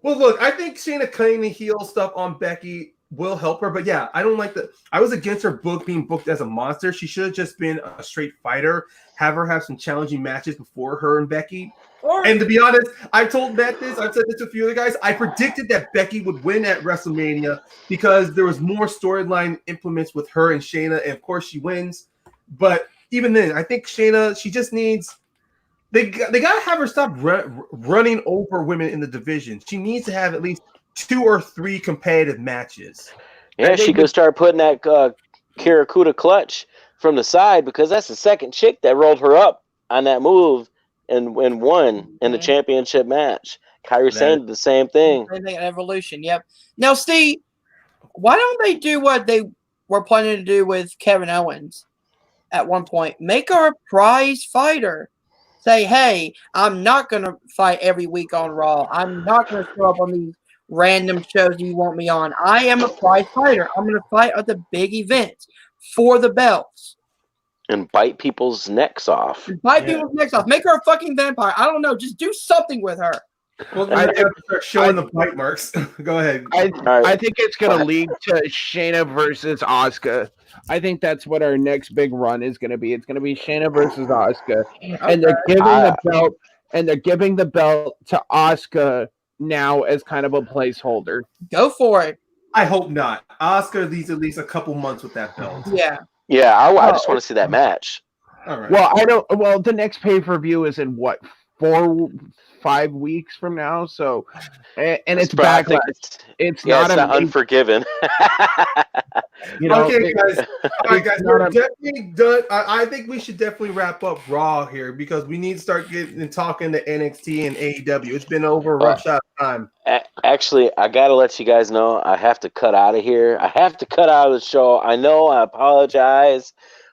Well, look, I think Shayna cutting the heel stuff on Becky will help her, but yeah, I don't like I was against her being booked as a monster. She should have just been a straight fighter, have her have some challenging matches before her and Becky. And to be honest, I've told Matt this, I've said this to a few other guys, I predicted that Becky would win at WrestleMania because there was more storyline implements with her and Shayna, and of course she wins. But even then, I think Shayna, she just needs... They got to have her stop running over women in the division. She needs to have at least 2 or 3 competitive matches. Yeah, she could start putting that Kirakuda clutch from the side, because that's the second chick that rolled her up on that move and won in the championship match. Kairi Sane did the same thing. Same thing at Evolution, yep. Now, Steve, why don't they do what they were planning to do with Kevin Owens at one point? Make her a prize fighter. Say, hey, I'm not going to fight every week on Raw. I'm not going to show up on these random shows you want me on. I am a prize fighter. I'm going to fight at the big events for the belts. And bite people's necks off. People's necks off. Make her a fucking vampire. I don't know. Just do something with her. Well, I have to start showing the bite marks. Go ahead. I think it's going to lead to Shayna versus Asuka. I think that's what our next big run is going to be. It's going to be Shayna versus Asuka, and they're giving the belt, and they're giving the belt to Asuka now as kind of a placeholder. Go for it. I hope not. Asuka needs at least a couple months with that belt. Yeah. Yeah, I just want to see that match. All right. Well, the next pay-per-view is in what, 4-5 weeks from now, so and it's Backlash. It's not Unforgiven. You know, Okay, guys. All right, guys. not We're a- definitely done. I think we should definitely wrap up Raw here because we need to start getting and talking to NXT and AEW. It's been over a rough shot of time. Actually, I gotta let you guys know I have to cut out of here. I have to cut out of the show. I know. I apologize,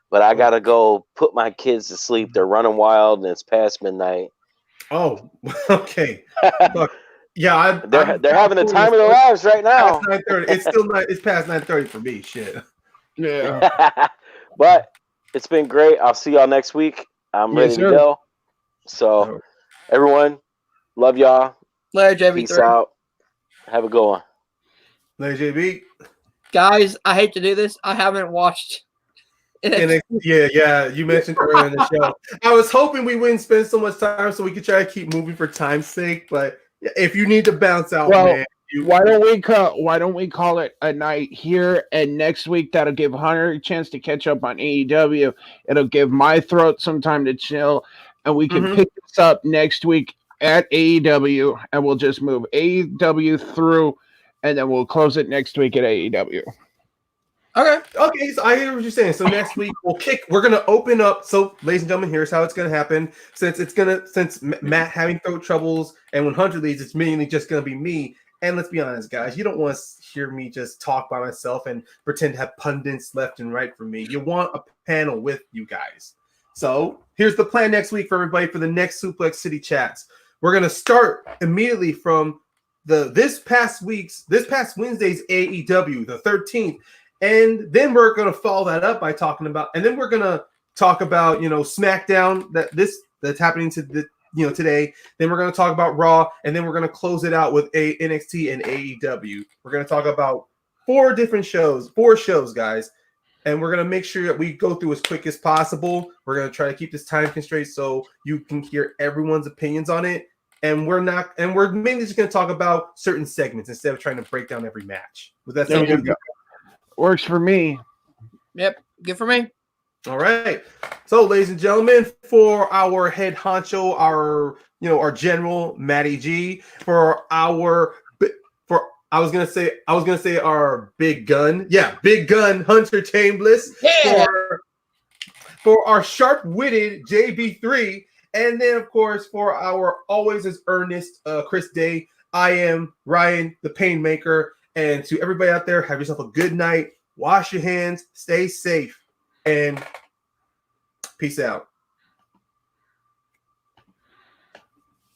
but I gotta go put my kids to sleep. They're running wild, and it's past midnight. Oh, okay. Look, yeah, They're having the time of their lives right now. Past 9:30. It's still not. It's past 9:30 for me. Shit. yeah. But it's been great. I'll see y'all next week. I'm Yes, ready to sir. go. So, everyone, love y'all. Later, Peace JB3. out. Have a good one. Ladies JB. Guys, I hate to do this. I haven't watched NXT. Yeah. You mentioned earlier in the show. I was hoping we wouldn't spend so much time so we could try to keep moving for time's sake. But if you need to bounce out, Well, man. Why don't we call it a night here, and next week that'll give Hunter a chance to catch up on AEW. It'll give my throat some time to chill, and we can pick this up next week at AEW, and we'll just move AEW through, and then we'll close it next week at AEW. Okay, so I hear what you're saying. So next week we're gonna open up. So, ladies and gentlemen, here's how it's gonna happen. Since Matt having throat troubles, and when Hunter leaves, it's mainly just gonna be me. And let's be honest, guys, you don't want to hear me just talk by myself and pretend to have pundits left and right from me. You want a panel with you guys. So here's the plan next week for everybody for the next Suplex City chats. We're gonna start immediately from this past Wednesday's AEW, the 13th. And then we're going to follow that up by talking about, and then we're going to talk about, SmackDown that's happening today. Then we're going to talk about Raw, and then we're going to close it out with NXT and AEW. We're going to talk about four shows, guys. And we're going to make sure that we go through as quick as possible. We're going to try to keep this time constraint so you can hear everyone's opinions on it. And we're mainly just going to talk about certain segments instead of trying to break down every match. With that There you go. Works for me. Yep, good for me. All right. So, ladies and gentlemen, for our head honcho, our general Matty-G, I was gonna say our big gun. Yeah, big gun Hunter Chambliss. Yeah. For our sharp-witted JB3, and then of course for our always as earnest Chris Day, I am Ryan the Painmaker. And to everybody out there, have yourself a good night. Wash your hands, stay safe, and peace out.